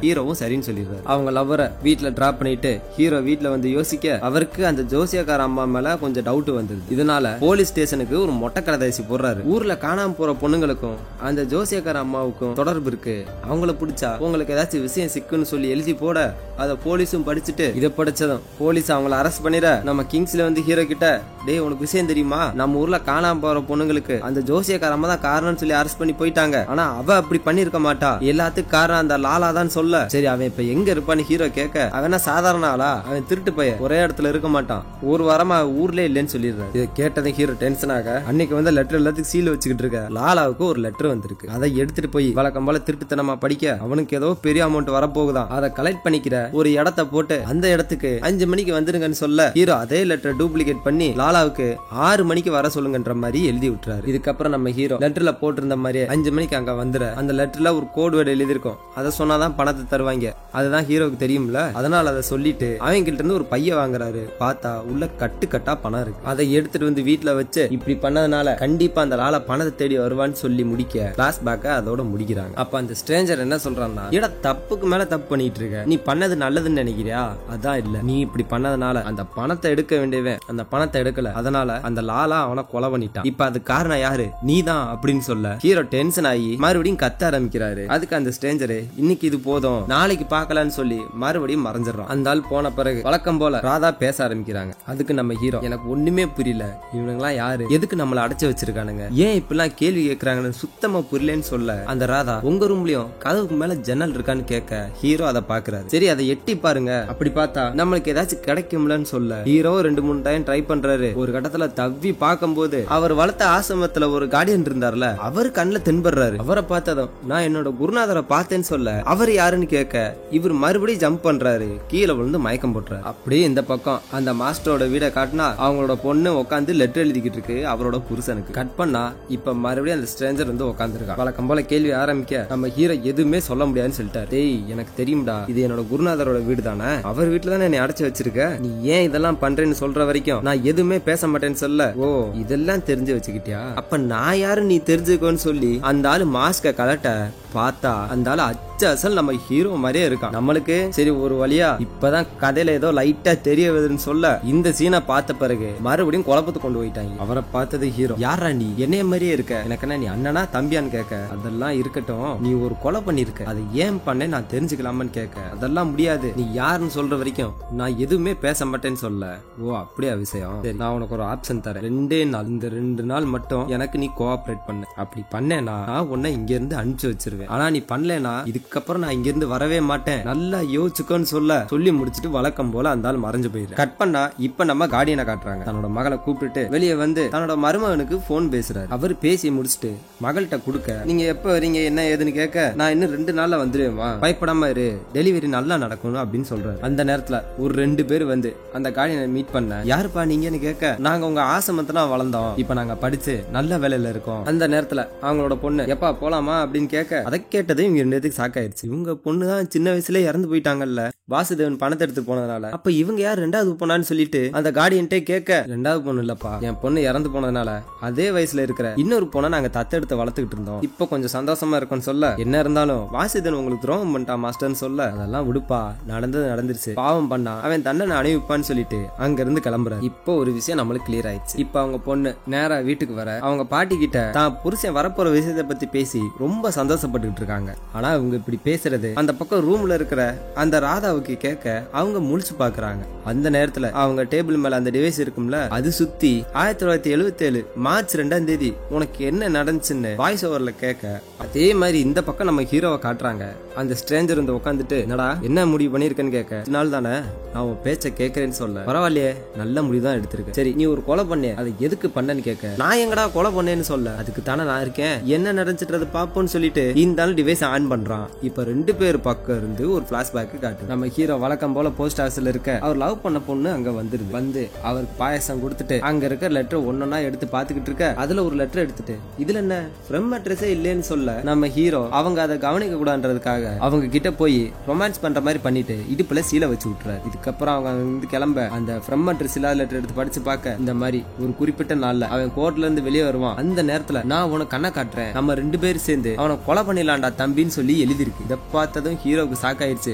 ஹீரோவும் சரின்னு சொல்லிடுறாரு. அவங்க லவ்வரை வீட்டுல டிராப் பண்ணிட்டு ஹீரோ வீட்டுல வந்து யோசிக்க அவருக்கு அந்த ஜோசியக்கார அம்மா மேல கொஞ்சம் டவுட் வந்தது. இதனால போலீஸ் ஸ்டேஷனுக்கு ஒரு மொட்டை கடைசி போடுறாரு. ஊர்ல காணாம போற பொண்ணுங்களுக்கும் அந்த ஜோசியக்கார அம்மாவுக்கும் தொடர்பு இருக்கு, அவங்கள பிடிச்சா உங்களுக்கு ஏதாச்சும் விஷயம் சிக்குன்னு சொல்லி எழுதி போட அத போலீஸும் படிச்சுட்டு இதை படிச்சதும் போலீஸ் அவங்கள அரெஸ்ட் பண்ணிட நம்ம கிங்ஸ்ல வந்து ஹீரோ கிட்ட டேய் உனக்கு விஷயம் தெரியுமா, நம்ம ஊர்ல காணாம போற பொண்ணுங்களுக்கு அந்த ஜோசியக்கார அம்மா தான் காரணம்னு சொல்லி அரெஸ்ட் பண்ணி போயிட்டாங்க, ஆனா அவ அப்படி பண்ணிருக்க மாட்டா, எல்லாத்துக்கும் காரணம் அந்த லாலா தான் சொல்ல. சரி அவன் இப்ப எங்க இருப்பான்னு ஹீரோ கேட்க அவன் சாதாரண ஆளா, அவன் திருட்டு பைய ஒரே இடத்துல இருக்க மாட்டான், ஒரு வாரமா ஊர்ல இல்லன்னு சொல்லிடுறாரு. இதை கேட்டதை ஹீரோ டென்ஷன் ஆக அன்னைக்கு வந்து லெட்டர் எல்லாத்துக்கும் சீல் வச்சுக்கிட்டு இருக்க லாலாவுக்கு ஒரு லெட்டர் வந்திருக்கு, அதை எடுத்துட்டு போய் வழக்கம் போல திருட்டுத்தனமா படிக்க அவனுக்கு ஏதோ பெரிய அமௌண்ட் வரப்போகுதான், அதை கலெக்ட் பண்ணிக்கிற ஒரு இடத்த போட்டு அந்த இடத்துக்கு 5 மணிக்கு வந்துருங்கன்னு சொல்ல ஹீரோ அதே லெட்டர் டூப்ளிகேட் பண்ணி லாலாவுக்கு 6 மணிக்கு வர சொல்லுங்கன்ற மாதிரி எழுதி விட்டுறாரு. இதுக்கப்புறம் நம்ம ஹீரோ லெட்டர்ல போட்டிருந்த மாதிரி 5 மணிக்கு அங்க வந்துற அந்த லெட்டர்ல ஒரு கோட் வேர்டு எழுதிருக்கும். அதை சொன்னாதான் பணத்தை தருவாங்க. அதுதான் ஹீரோக்கு தெரியும்ல. அதனால அதை சொல்லிட்டு அவங்க கிட்ட இருந்து ஒரு பைய வாங்குறாரு. பார்த்தா உள்ள கட்டு கட்டா பணம் இருக்கு. அதை எடுத்துட்டு வந்து வீட்டுல வச்சு இப்படி பண்ணதுனால கண்டிப்பா அந்த லாலா பணத்தை தேடி வருவான்னு சொல்லி முடிக்க பிளாஷ்பேக்க அதோட முடிக்கிறாங்க. அப்ப அந்த ஸ்ட்ரேஞ்சர் என்ன சொல்றான்னா, இட தப்புக்கு மேல தப்பு பண்ணிட்டு இருக்க, நீ பண்ணது நல்லதுன்னு நினைக்கிறியா? அதான் இல்ல, நீ இப்படி பண்ணதுனால அந்த பணத்தை எடுக்க வேண்டியவன் அந்த பணத்தை எடுக்கல, அதனால அந்த லாலா அவனை கொலை பண்ணிட்டான். இப்ப அது காரணம் யாரு? நீதான் அப்படின்னு சொல்ல ஹீரோ டென்ஷன் ஆகி மறுபடியும் கத்த ஆரம்பிக்கிறாரு. அதுக்கு அந்த ஸ்ட்ரேஞ்சரு இன்னைக்கு இது போதும் நாளைக்கு பாக்கலான்னு சொல்லி மறுபடியும் மறைஞ்சிடறான். அந்த ஆள் போன பிறகு வழக்கம் போல ராதா பேச ஆரம்பிக்கிறாங்க. அதுக்கு நம்ம ஹீரோ, எனக்கு ஒண்ணுமே புரியல, இவனுங்கெல்லாம் யாரு, எதுக்கு நம்மள அடைச்சு வச்சிருக்கானுங்க, ஏன் இப்பெல்லாம் கேள்வி கேட்கறாங்கன்னு சுத்தமா புரியலன்னு சொல்ல அந்த ராதா உங்க ரூம்லயும் கதவுக்கு மேல ஜன்னல் இருக்கான்னு கேட்க ஹீரோ அதை பாக்குறாரு. சரி அதை எட்டி பாருங்க, அப்படி பார்த்தா நம்மளுக்கு ஏதாச்சும் கிடைக்கும்லன்னு சொல்ல ஹீரோ 2-3 டைம் ட்ரை பண்றாரு. ஒரு கட்டத்துல தவ்வி பார்க்கும்போது அவர் வளர்த்த ஆசிரமத்துல ஒரு கார்டியன் இருந்தார்ல, அவர் கண்ணுல தென்படுறாரு. அவரை பார்த்ததும் நான் என்னோட குருநாதரை பார்த்தேன்னு சொல்ல அவர் யாருன்னு கேட்க இவர் மறுபடியும் ஜம்ப் பண்றாரு, கீழே விழுந்து மயக்கம் போட்டுறாரு. அப்படியே இந்த பக்கம் அந்த மாஸ்டரோட வீடை காட்டினா அவங்களோட பொண்ணு உட்காந்து லெட்டர் எழுதிக்கிட்டு இருக்கு அவரோட புருஷனுக்கு. கட் பண்ணா இப்ப மறுபடியும் அந்த ஸ்ட்ரேஞ்சர் வந்து உட்காந்துருக்கா. வழக்கம் போல கேள்வி ஆரம்பிக்க நம்ம ஹீரோ எதுவுமே சொல்ல முடியாதுன்னு சொல்லிட்டாரு. டேய் எனக்கு தெரியும்டா, இது என்னோட குருநாதரோட வீடு தானே, அவர் வீட்டுல தானே என்னை அடைச்சு வச்சிருக்க, நீ ஏன் இதெல்லாம் பண்றேன்னு சொல்ற வரைக்கும் நான் எதுவுமே பேச மாட்டேன்னு சொல்ல, ஓ இதெல்லாம் தெரிஞ்சு வச்சுக்கிட்டியா, அப்ப நான் யாரு நீ தெரிஞ்சுக்கோன்னு சொல்லி அந்த ஆளு மாஸ்க கலட்ட பார்த்தா அந்த ஆளு அசல் நம்ம ஹீரோ மாதிரியே இருக்கான். நம்மளுக்கு சரி ஒரு வழியா இப்பதான் கதையில ஏதோ லைட்டா தெரிய வருதுன்னு சொல்ல இந்த சீனை பார்த்த பிறகு மறுபடியும் குழப்பத்தை கொண்டு போயிட்டாங்க. அவரை பார்த்தது ஹீரோ, யாரா நீ என்னைய மாதிரியே இருக்க, எனக்கு நீ அண்ணனா தம்பியான்னு கேட்க, அதெல்லாம் இருக்கட்டும் நீ ஒரு கொலை பண்ணிருக்க, அதை ஏன் பண்ண நான் தெரிஞ்சுக்கலாமான்னு கேட்க, அதெல்லாம் முடியாது, நீ யாருன்னு சொல்ற வரைக்கும் நான் எதுவுமே பேச மாட்டேன்னு சொல்ல, ஓ அப்படியா விஷயம், சரி நான் உனக்கு ஒரு ஆப்ஷன் தரேன், 2 நாள் இந்த 2 நாள் மட்டும் எனக்கு நீ கோஆபரேட் பண்ணு, அப்படி பண்ணேனா நான் உன்னை இங்க இருந்து அனுப்பிச்சு வச்சிருவேன், ஆனா நீ பண்ணலனா இதுக்கப்புறம் நான் இங்க இருந்து வரவே மாட்டேன், நல்லா யோசிச்சுக்கோன்னு சொல்லி முடிச்சுட்டு வழக்கம் போல அந்த ஆள் மறைஞ்சு போயிரு. கட் பண்ணா இப்ப நம்ம கார்டியனை காட்டுறாங்க. தன்னோட மகளை கூப்பிட்டு வெளியே வந்து தன்னோட மருமகனுக்கு போன் பேசுறாரு. அவர் பேசி முடிச்சுட்டு மகள்கிட்ட கொடுக்க, நீங்க எப்ப வரீங்க என்ன ஏதுன்னு கேட்க, நான் இன்னும் 2 நாள்ல வந்துருவேமா, பயப்படாம இரு, டெலிவரி நல்லா நடக்கணும் அப்படின்னு சொல்றாரு. அந்த நேரத்துல ஒரு 2 பேர் வந்து அந்த கார்டியனை மீட் பண்ண, யாருப்பா நீங்கன்னு கேட்க, நாங்க உங்க ஆசிரமத்துல வளர்ந்தோம், இப்ப நாங்க படிச்சு நல்ல வேலையில இருக்கோம். அந்த நேரத்துல அவங்களோட பொண்ணு எப்பா போலாமா அப்படின்னு கேட்க, அதை கேட்டது இவங்க 2 பேருக்கு ஷாக் ஆயிடுச்சு. இவங்க பொண்ணுதான் சின்ன வயசுல இறந்து போயிட்டாங்கல்ல வாசுதேவன் பணத்தை எடுத்து போனதுனால, அப்ப இவங்க யார் 2வது பொண்ணான்னு சொல்லிட்டு அந்த கார்டியன்ட்டே கேட்க, 2வது பொண்ணு இல்லப்பா, என் பொண்ணு இறந்து போனதுனால அதே வயசுல இருக்கிற இன்னொரு பொண்ணை நாங்க தத்தெடுத்து வளர்த்துக்கிட்டு இருந்தோம், இப்ப கொஞ்சம் சந்தோஷமா இருக்கும்னு சொல்ல, என்ன இருந்தாலும் வாசுதேவன் உங்களுக்கு துரோகம் பண்ணிட்டான் மாஸ்டர்னு சொல்ல, அதெல்லாம் விடுப்பா, நடந்தது நடந்துருச்சு, பாவம் பண்ணா அவன் தண்டனை அணிவிப்பான்னு சொல்லிட்டு அங்க இருந்து கிளம்புறாரு. இப்போ ஒரு விஷயம் நம்மளுக்கு கிளியர் ஆயிடுச்சு. இப்ப அவங்க பொண்ணு நேரா வீட்டுக்கு வர அவங்க பாட்டி கிட்ட தான் புருஷன் வரப்போற விஷயத்தை பத்தி பேசி ரொம்ப சந்தோஷப்பட்டு இருக்காங்க. ஆனா அவங்க இப்படி பேசுறது அந்த பக்கம் ரூம்ல இருக்கிற அந்த ராதாவுக்கு கேட்க அவங்க முழிச்சு பாக்குறாங்க. அந்த நேரத்துல அவங்க டேபிள் மேல அந்த டிவைஸ் இருக்கும்ல, அது சுத்தி 1977 மார்ச் 2ஆம் தேதி உனக்கு என்ன நடந்துச்சுன்னு வாய்ஸ் ஓவர்ல கேட்க, அதே மாதிரி இந்த பக்கம் நம்ம ஹீரோவை காட்டுறாங்க. அந்த ஸ்ட்ரேஞ்சர் வந்து உட்காந்துட்டு, என்னடா என்ன முடிவு பண்ணிருக்கேன்னு கேட்க, நாள் தானே நான் உன் பேச்ச கேட்கறேன்னு சொல்ல, பரவாயில்லையே நல்ல முடிவு தான் எடுத்திருக்க, சரி நீ ஒரு கொலை பண்ண அதை எதுக்கு பண்ணன்னு கேட்க, நான் எங்கடா கொலை பண்ணேன்னு சொல்ல, அதுக்கு தானே நான் இருக்கேன், என்ன நடந்துச்சுன்றது பாப்போம்னு சொல்லிட்டு இந்த டிவைஸ் ஆன் பண்றான். இப்ப 2 பேர் பக்கம் இருந்து ஒரு பிளாஷ்பேக் காட்டு. நம்ம ஹீரோ வழக்கம் போல போஸ்ட் ஆஃபீஸ்ல இருக்க அவர் லவ் பண்ண பொண்ணு அங்க வந்துருது. வந்து அவருக்கு பாயசம் கொடுத்துட்டு அங்க இருக்க லெட்டர் ஒன்னொன்னா எடுத்து பாத்துக்கிட்டு இருக்க, அதுல ஒரு லெட்டர் எடுத்துட்டு இதுல என்ன ஃப்ரம் அட்ரஸே இல்லன்னு சொல்ல, நம்ம ஹீரோ அவங்க அதை கவனிக்க கூடாதுன்றதுக்காக அவங்க கிட்ட போய் ரொமான்ஸ் பண்ற மாதிரி பண்ணிட்டு இடுப்புல சீலை வச்சு விட்டுறாரு. இதுக்கப்புறம் அவங்க வந்து கிளம்ப அந்த ஃப்ரம் அட்ரஸ் இல்லாத லெட்டர் எடுத்து படிச்சு பார்க்க, இந்த மாதிரி ஒரு குறிப்பிட்ட நாள்ல அவன் கோர்ட்ல இருந்து வெளியே வருவான், அந்த நேரத்துல நான் உனக்கு கண்ணை காட்டுறேன், நம்ம 2 பேரும் சேர்ந்து அவனை கொலை பண்ணிடலாம்டா தம்பின்னு சொல்லி எழுதிருக்கு. இதை பார்த்ததும் ஹீரோக்கு ஷாக் ஆயிடுச்சு.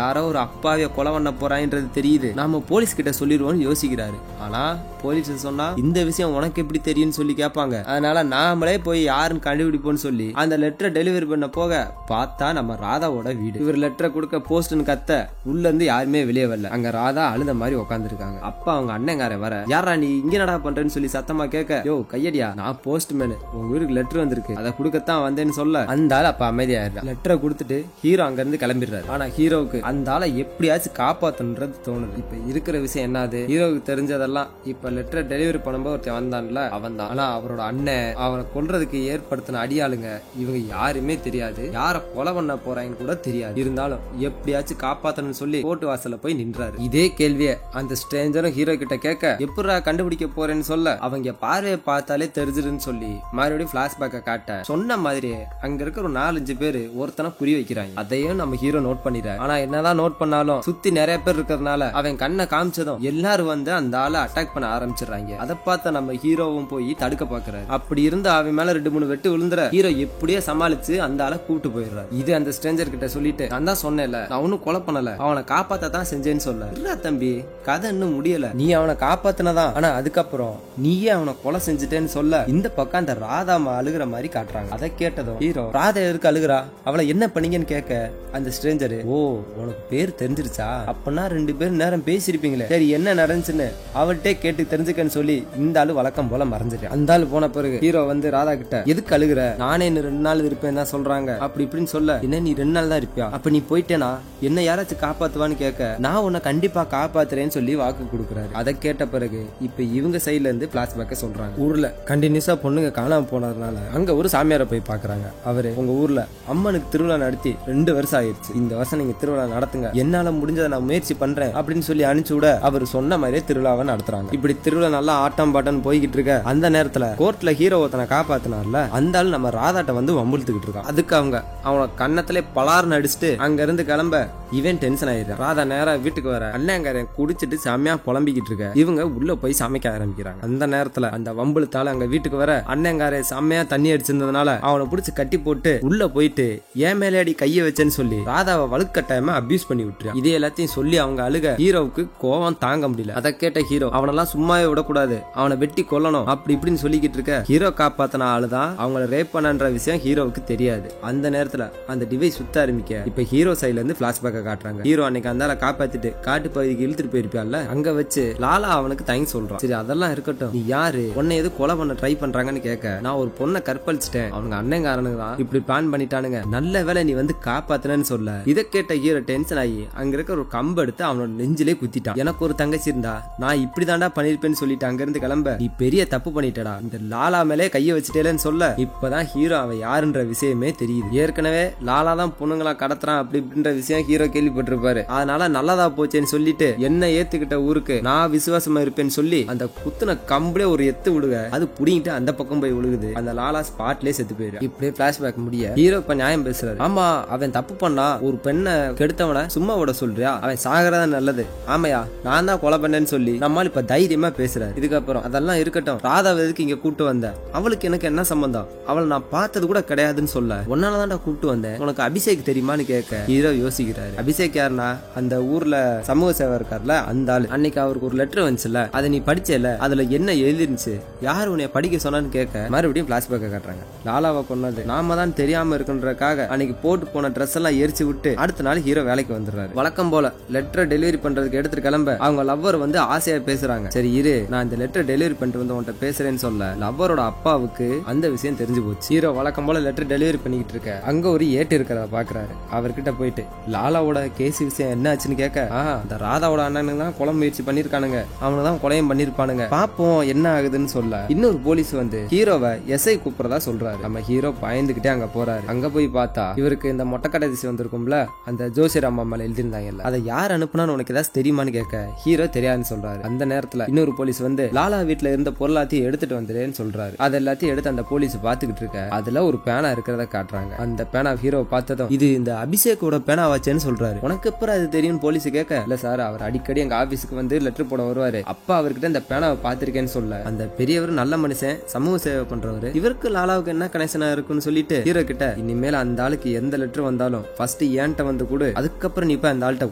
யாரோ ஒரு அப்பாவிய கொலை பண்ண போறான்றது தெரியுது, நாம போலீஸ் கிட்ட சொல்லிடுவோம்னு யோசிக்கிறாரு. ஆனா போலீஸ் சொன்னா இந்த விஷயம் உனக்கு எப்படி தெரியும்னு சொல்லி கேட்பாங்க, அதனால நாமளே போய் யாருன்னு கண்டுபிடிப்போம்னு சொல்லி அந்த லெட்டரை டெலிவரி பண்ண போக பார்த்தா நம்ம ராதாவோட வீடு. இவர் லெட்டரை கொடுக்க போஸ்ட்னு கத்த உள்ள இருந்து யாருமே வெளியே வரல. அங்க ராதா அழுத மாதிரி உட்காந்துருக்காங்க. அப்ப அவங்க அண்ணங்கார வர, யாரா நீ இங்க நடா பண்றேன்னு சொல்லி சத்தமா கேட்க, யோ கையடியா நான் போஸ்ட்மேன், உங்க ஊருக்கு லெட்டர் வந்திருக்கு அதை கொடுக்கத்தான் வந்தேன்னு சொல்ல, அந்த ஆள் அப்ப அமைதியாயிரு. லெட்டரை கொடுத்துட்டு ஹீரோ அங்க இருந்து கிளம்பிடுறாரு. ஆனா ஹீரோவுக்கு அந்த ஆளை எப்படி எப்படியாச்சும் காப்பாத்தணுன்றது தோணுது. இப்ப இருக்கிற விஷயம் என்னது, ஹீரோவுக்கு தெரிஞ்சதெல்லாம் இப்ப லெட்டர் டெலிவரி பண்ணும்போது ஒருத்தன் வந்தான்ல அவன் தான். ஆனா அவரோட அண்ணன் அவனை கொல்றதுக்கு ஏற்படுத்தின அடியாளுங்க இவங்க யாருமே தெரியாது, யார கொலை பண்ண போறாங்கன்னு கூட தெரியாது. இருந்தாலும் எப்படியாச்சும் காப்பாத்தணும்னு சொல்லி கோர்ட்டு வாசல்ல போய் நின்றாரு. இதே கேள்வியை அந்த ஸ்ட்ரேஞ்சரும் ஹீரோ கிட்ட கேட்க, எப்படா கண்டுபிடிக்க போறேன்னு சொல்ல, அவங்க பார்வையை பார்த்தாலே தெரிஞ்சிருன்னு சொல்லி மறுபடியும் பிளாஷ்பேக்க காட்ட, சொன்ன மாதிரியே அங்க இருக்கிற ஒரு 4-5 பேரு ஒருத்தனை புரிய வைக்கிறாங்க. அதையும் நம்ம ஹீரோ நோட் பண்ணிடுறாரு. ஆனா என்னதான் நோட் பண்ணாலும் சுத்தி நிறைய பேர் இருக்கிறதுனால அவன் கண்ணை காமிச்சதும் எல்லாரும் வந்து அந்த ஆளை அட்டாக் பண்ண ஆரம்பிச்சிடறாங்க. அதை பார்த்த நம்ம ஹீரோவும் போய் தடுக்க பாக்குறாரு. அப்படி இருந்து அவன் மேல 2-3 வெட்டு விழுந்துற ஹீரோ எப்படியே சமாளிச்சு அந்த ஆளை கூட்டு போயிடுறாரு. இது அந்த ஸ்ட்ரேஞ்சர் கிட்ட சொல்லிட்டு, நான் தான் சொன்னேன்ல நான் ஒன்னும் கொலை பண்ணல, அவனை காப்பாத்தான் செஞ்சேன்னு சொல்ல, இல்ல தம்பி கதை இன்னும் முடியல, நீ அவனை காப்பாத்தினதான், ஆனா அதுக்கப்புறம் நீயே அவனை கொலை செஞ்சுட்டேன்னு சொல்ல இந்த பக்கம் அந்த ராதாமா அழுகிற மாதிரி காட்டுறாங்க. அதை கேட்டதும் ஹீரோ, ராதா எதுக்கு அழுகுறா, அவளை என்ன பண்ணீங்கன்னு கேட்க அந்த ஸ்ட்ரேஞ்சர், ஓ உனக்கு பேர் தெரிஞ்சிருச்சா, அப்பனா 2 பேரும் நேரம் பேசிருப்பீங்களே, சரி என்ன நடந்துச்சுன்னு அவள்கிட்ட கேட்டு தெரிஞ்சுக்கன்னு சொல்லி இந்த ஆளு வழக்கம் போல மறைஞ்சிட்டு. அந்த ஆளு போன பிறகு ஹீரோ வந்து ராதா கிட்ட, எதுக்கு அழுகுற, நானே இன்னும் 2 நாள் இருப்பேன் தான் சொல்றாங்க அப்படி இப்படின்னு சொல்ல, என்ன நீ 2 நாள் தான் இருப்பியா, அப்ப நீ போயிட்டேனா என்ன யாராச்சும் காப்பாத்துவான்னு கேட்க, நான் உன்னை கண்டிப்பா காப்பாத்துறேன்னு சொல்லி வாக்கு கொடுக்குறாரு. அதை கேட்ட பிறகு இப்ப இவங்க சைட்ல இருந்து பிளாஷ்பேக்க சொல்றாங்க. ஊர்ல கண்டினியூஸா பொண்ணுங்க காணாம போனதுனால அங்க ஒரு சாமியாரை போய் பாக்குறாங்க. அவரு, உங்க ஊர்ல அம்மனுக்கு திருவிழா நடத்தி 2 வருஷம் ஆயிடுச்சு, இந்த வருஷம் நீங்க திருவிழா நடத்துங்க, என்னால முடிஞ்சதை நான் முயற்சி பண்றேன் அப்படின்னு சொல்லி அனுப்பிச்சு விட அவர் சொன்ன மாதிரியே திருவிழாவை நடத்துறாங்க. இப்படி திருவிழா நல்லா ஆட்டம் பாட்டம் போய்கிட்டு இருக்க அந்த நேரத்துல கோர்ட்ல ஹீரோ ஒருத்தனை காப்பாத்தினார்ல அந்த ஆள் நம்ம ராதாட்ட வந்து வம்புழுத்துக்கிட்டு இருக்கான். அதுக்கு அவங்க அவன கண்ணத்திலே பலார்னு அடிச்சுட்டு அங்க இருந்து கிளம்ப இவன் டென்ஷன் ஆயிடுறான். ராதா நேரா வீட்டுக்கு வர அண்ணங்காரன் குடிச்சிட்டு செம்மையா புலம்பிக்கிட்டு இருக்க, இவங்க உள்ள போய் சமைக்க ஆரம்பிக்கிறாங்க. அந்த நேரத்துல அந்த வம்புழுத்தால அங்க வீட்டுக்கு வர அண்ணங்காரன் செம்மையா தண்ணி அடிச்சிருந்ததுனால அவனை பிடிச்சி கட்டி போட்டு உள்ள போயிட்டு ஏன் மேலேடி கைய வச்சேன்னு சொல்லி ராதாவை வலுக்கட்டாயமா அபியூஸ் பண்ணி விட்டுறான். இதே எல்லாத்தையும் சொல்லி அவங்க அழுக ஹீரோவுக்கு கோவம் தாங்க முடியல. அதை கேட்ட ஹீரோ, அவனெல்லாம் சும்மாவே விடக்கூடாது, அவனை வெட்டி கொல்லணும் அப்படி இப்படின்னு சொல்லிக்கிட்டு இருக்க, ஹீரோ காப்பாத்தின ஆளுதான் அவங்கள ரேப் பண்ணன்ற விஷயம் ஹீரோவுக்கு தெரியாது. அந்த நேரத்துல அந்த டிவைஸ் சுத்த ஆரம்பிக்க இப்ப ஹீரோ சைட்ல இருந்து பிளாஷ்பேக்க காட்டுறாங்க. ஹீரோ அன்னைக்கு அந்த காப்பாத்திட்டு காட்டு பகுதிக்கு இழுத்துட்டு போயிருப்பான்ல அங்க வச்சு லாலா அவனுக்கு தேங்க்ஸ் சொல்றான். சரி அதெல்லாம் இருக்கட்டும், நீ யாரு, உன்னை எது கொலை பண்ண ட்ரை பண்றாங்கன்னு கேட்க, நான் ஒரு பொண்ணை கற்பழிச்சிட்டேன், அவனுக்கு அண்ணங்காரனுங்க தான் இப்படி பிளான் பண்ணிட்டானுங்க, நல்ல வேலை நீ வந்து காப்பாத்தினு சொல்ல, இதை கேட்ட ஹீரோ டென்ஷன் ஆகி அங்க இருக்க ஒரு கம்பு எடுத்து அவனோட நெஞ்சிலே குத்திட்டான். எனக்கு ஒரு தங்கச்சி இருந்தா நான் இப்படிதான்டா பண்ணிருப்பேன்னு சொல்லிட்டு அங்க இருந்து கிளம்ப, நீ பெரிய தப்பு பண்ணிட்டடா, இந்த லாலா மேலே கைய வச்சுட்டேன்னு சொல்ல இப்பதான் ஹீரோ அவன் யாருன்ற விஷயமே தெரியுது. ஏற்கனவே லாலா தான் பொண்ணுங்களா கடத்துறான் அப்படி இப்படின்ற விஷயம் ஹீரோ கேள்விப்பட்டிருப்பாரு. அதனால நல்லதா போச்சேன்னு சொல்லிட்டு என்ன ஏத்துக்கிட்ட ஊருக்கு நான் விசுவாசமா இருப்பேன்னு சொல்லி அந்த குத்துன கம்பளே ஒரு எத்து விடுக, அது புடிங்கிட்டு அந்த பக்கம் போய் விழுகுது. அந்த லாலா ஸ்பாட்லயே செத்து போயிரு. இப்படியே பிளாஷ்பேக் முடிய ஹீரோ இப்ப நியாயம் பேசுறாரு. ஆமா அவன் தப்பு பண்ணா, ஒரு பெண்ணை கெடுத்தவனை சும்மா விட சொல்றியா, அவன் சாகறதா நல்லது, ஆமையா நான் தான் கொலை பண்ணேன்னு சொல்லி நம்மால் இப்ப தைரியமா பேசுறாரு. இதுக்கப்புறம் அதெல்லாம் இருக்கட்டும், ராதா எதுக்கு இங்க கூட்டு வந்த, அவளுக்கு எனக்கு என்ன சம்பந்தம், அவளை நான் பார்த்தது கூட கிடையாதுன்னு சொல்ல, உன்னாலதான்டா கூப்பிட்டு வந்தேன், உனக்கு அபிஷேக் தெரியுமான்னு கேட்க ஹீரோ யோசிக்கிறாரு. அபிஷேக் யாருன்னா அந்த ஊர்ல சமூக சேவை இருக்கார்ல அந்த ஆளு. அன்னைக்கு அவருக்கு ஒரு லெட்டர் வந்துச்சுல, அதை நீ படிச்சல, அதுல என்ன எழுதிருந்துச்சு, யாரு உன்னை படிக்க சொன்னான்னு கேட்க மறுபடியும் பிளாஷ்பேக்க காட்டுறாங்க. லாலாவை கொன்னது நாம தான் தெரியாம இருக்குன்றதுக்காக அன்னைக்கு போட்டு போன ட்ரெஸ் எல்லாம் எரிச்சு விட்டு அடுத்த நாள் ஹீரோ வேலைக்கு வந்துடுறாரு. வழக்கம் போல லெட்டர் டெலிவரி பண்றதுக்கு எடுத்துட்டு கிளம்ப அவங்க லவ்வர் வந்து ஆசையா பேசுறாங்க. சரி இரு நான் இந்த லெட்டர் டெலிவரி பண்ணிட்டு வந்து உன்கிட்ட பேசுறேன்னு சொல்ல லவ்வரோட அப்பாவுக்கு அந்த விஷயம் தெரிஞ்சு போச்சு. ஹீரோ வழக்கம் போல லெட்டர் டெலிவரி பண்ணிக்கிட்டு இருக்க அங்க ஒரு ஏட்டு இருக்கிறத பாக்குறாரு. அவர்கிட்ட போயிட்டு லாலாவோட கேஸ் விஷயம் என்ன ஆச்சுன்னு கேட்க, இந்த ராதாவோட அண்ணனுக்கு தான் கொலை முயற்சி பண்ணிருக்கானுங்க, அவனு தான் கொலையும் பண்ணிருப்பானுங்க, பாப்போம் என்ன ஆகுதுன்னு சொல்ல இன்னொரு போலீஸ் வந்து ஹீரோவை எஸ்ஐ கூப்பிடுறதா சொல்றாரு. நம்ம ஹீரோ பயந்துகிட்டே அங்க போறாரு. அங்க போய் பார்த்தா இவருக்கு இந்த மொட்டைக்கடை திசை வந்திருக்கும்ல, அந்த ஜோசியர் அம்மா மேல எழுதிருந்தாங்கல்ல, அதை யார் அனுப்புனான்னு உனக்கு ஏதாவது தெரியுமான்னு கேட்க ஹீரோ தெரியாதுன்னு சொல்றாரு. அந்த நேரத்துல இன்னொரு போலீஸ் வந்து லாலா வீட்டுல இருந்த பொருளாத்தையும் எடுத்துட்டு வந்துடுன்னு சொல்றாரு. அது எல்லாத்தையும் எடுத்து அந்த போலீஸ் பாத்துக்கிட்டு இருக்க அதுல ஒரு பேனா இருக்கிறத காட்டுறாங்க. அந்த பேனா ஹீரோ பார்த்ததும் இது இந்த அபிஷேக்கோட பேனா வச்சேன்னு சொல்றாரு. உனக்கு எப்பறம் அது தெரியும் போலீஸ் கேட்க, இல்ல சார் அவர் அடிக்கடி எங்க ஆபீஸுக்கு வந்து லெட்டர் போட வருவாரு, அப்பா அவர்கிட்ட இந்த பேனாவை பாத்திருக்கேன்னு சொல்ல, அந்த பெரியவர் நல்ல மனுஷன் சமூக சேவை பண்றவரு, இவருக்கு லாலாவுக்கு என்ன கனெக்ஷனா இருக்குன்னு சொல்லிட்டு ஹீரோ கிட்ட, இனிமேல் அந்த ஆளுக்கு எந்த லெட்டர் வந்தாலும் ஃபர்ஸ்ட் ஏன்ட்ட வந்து கொடு, அதுக்கப்புறம் நீ போய் அந்த ஆள்கிட்ட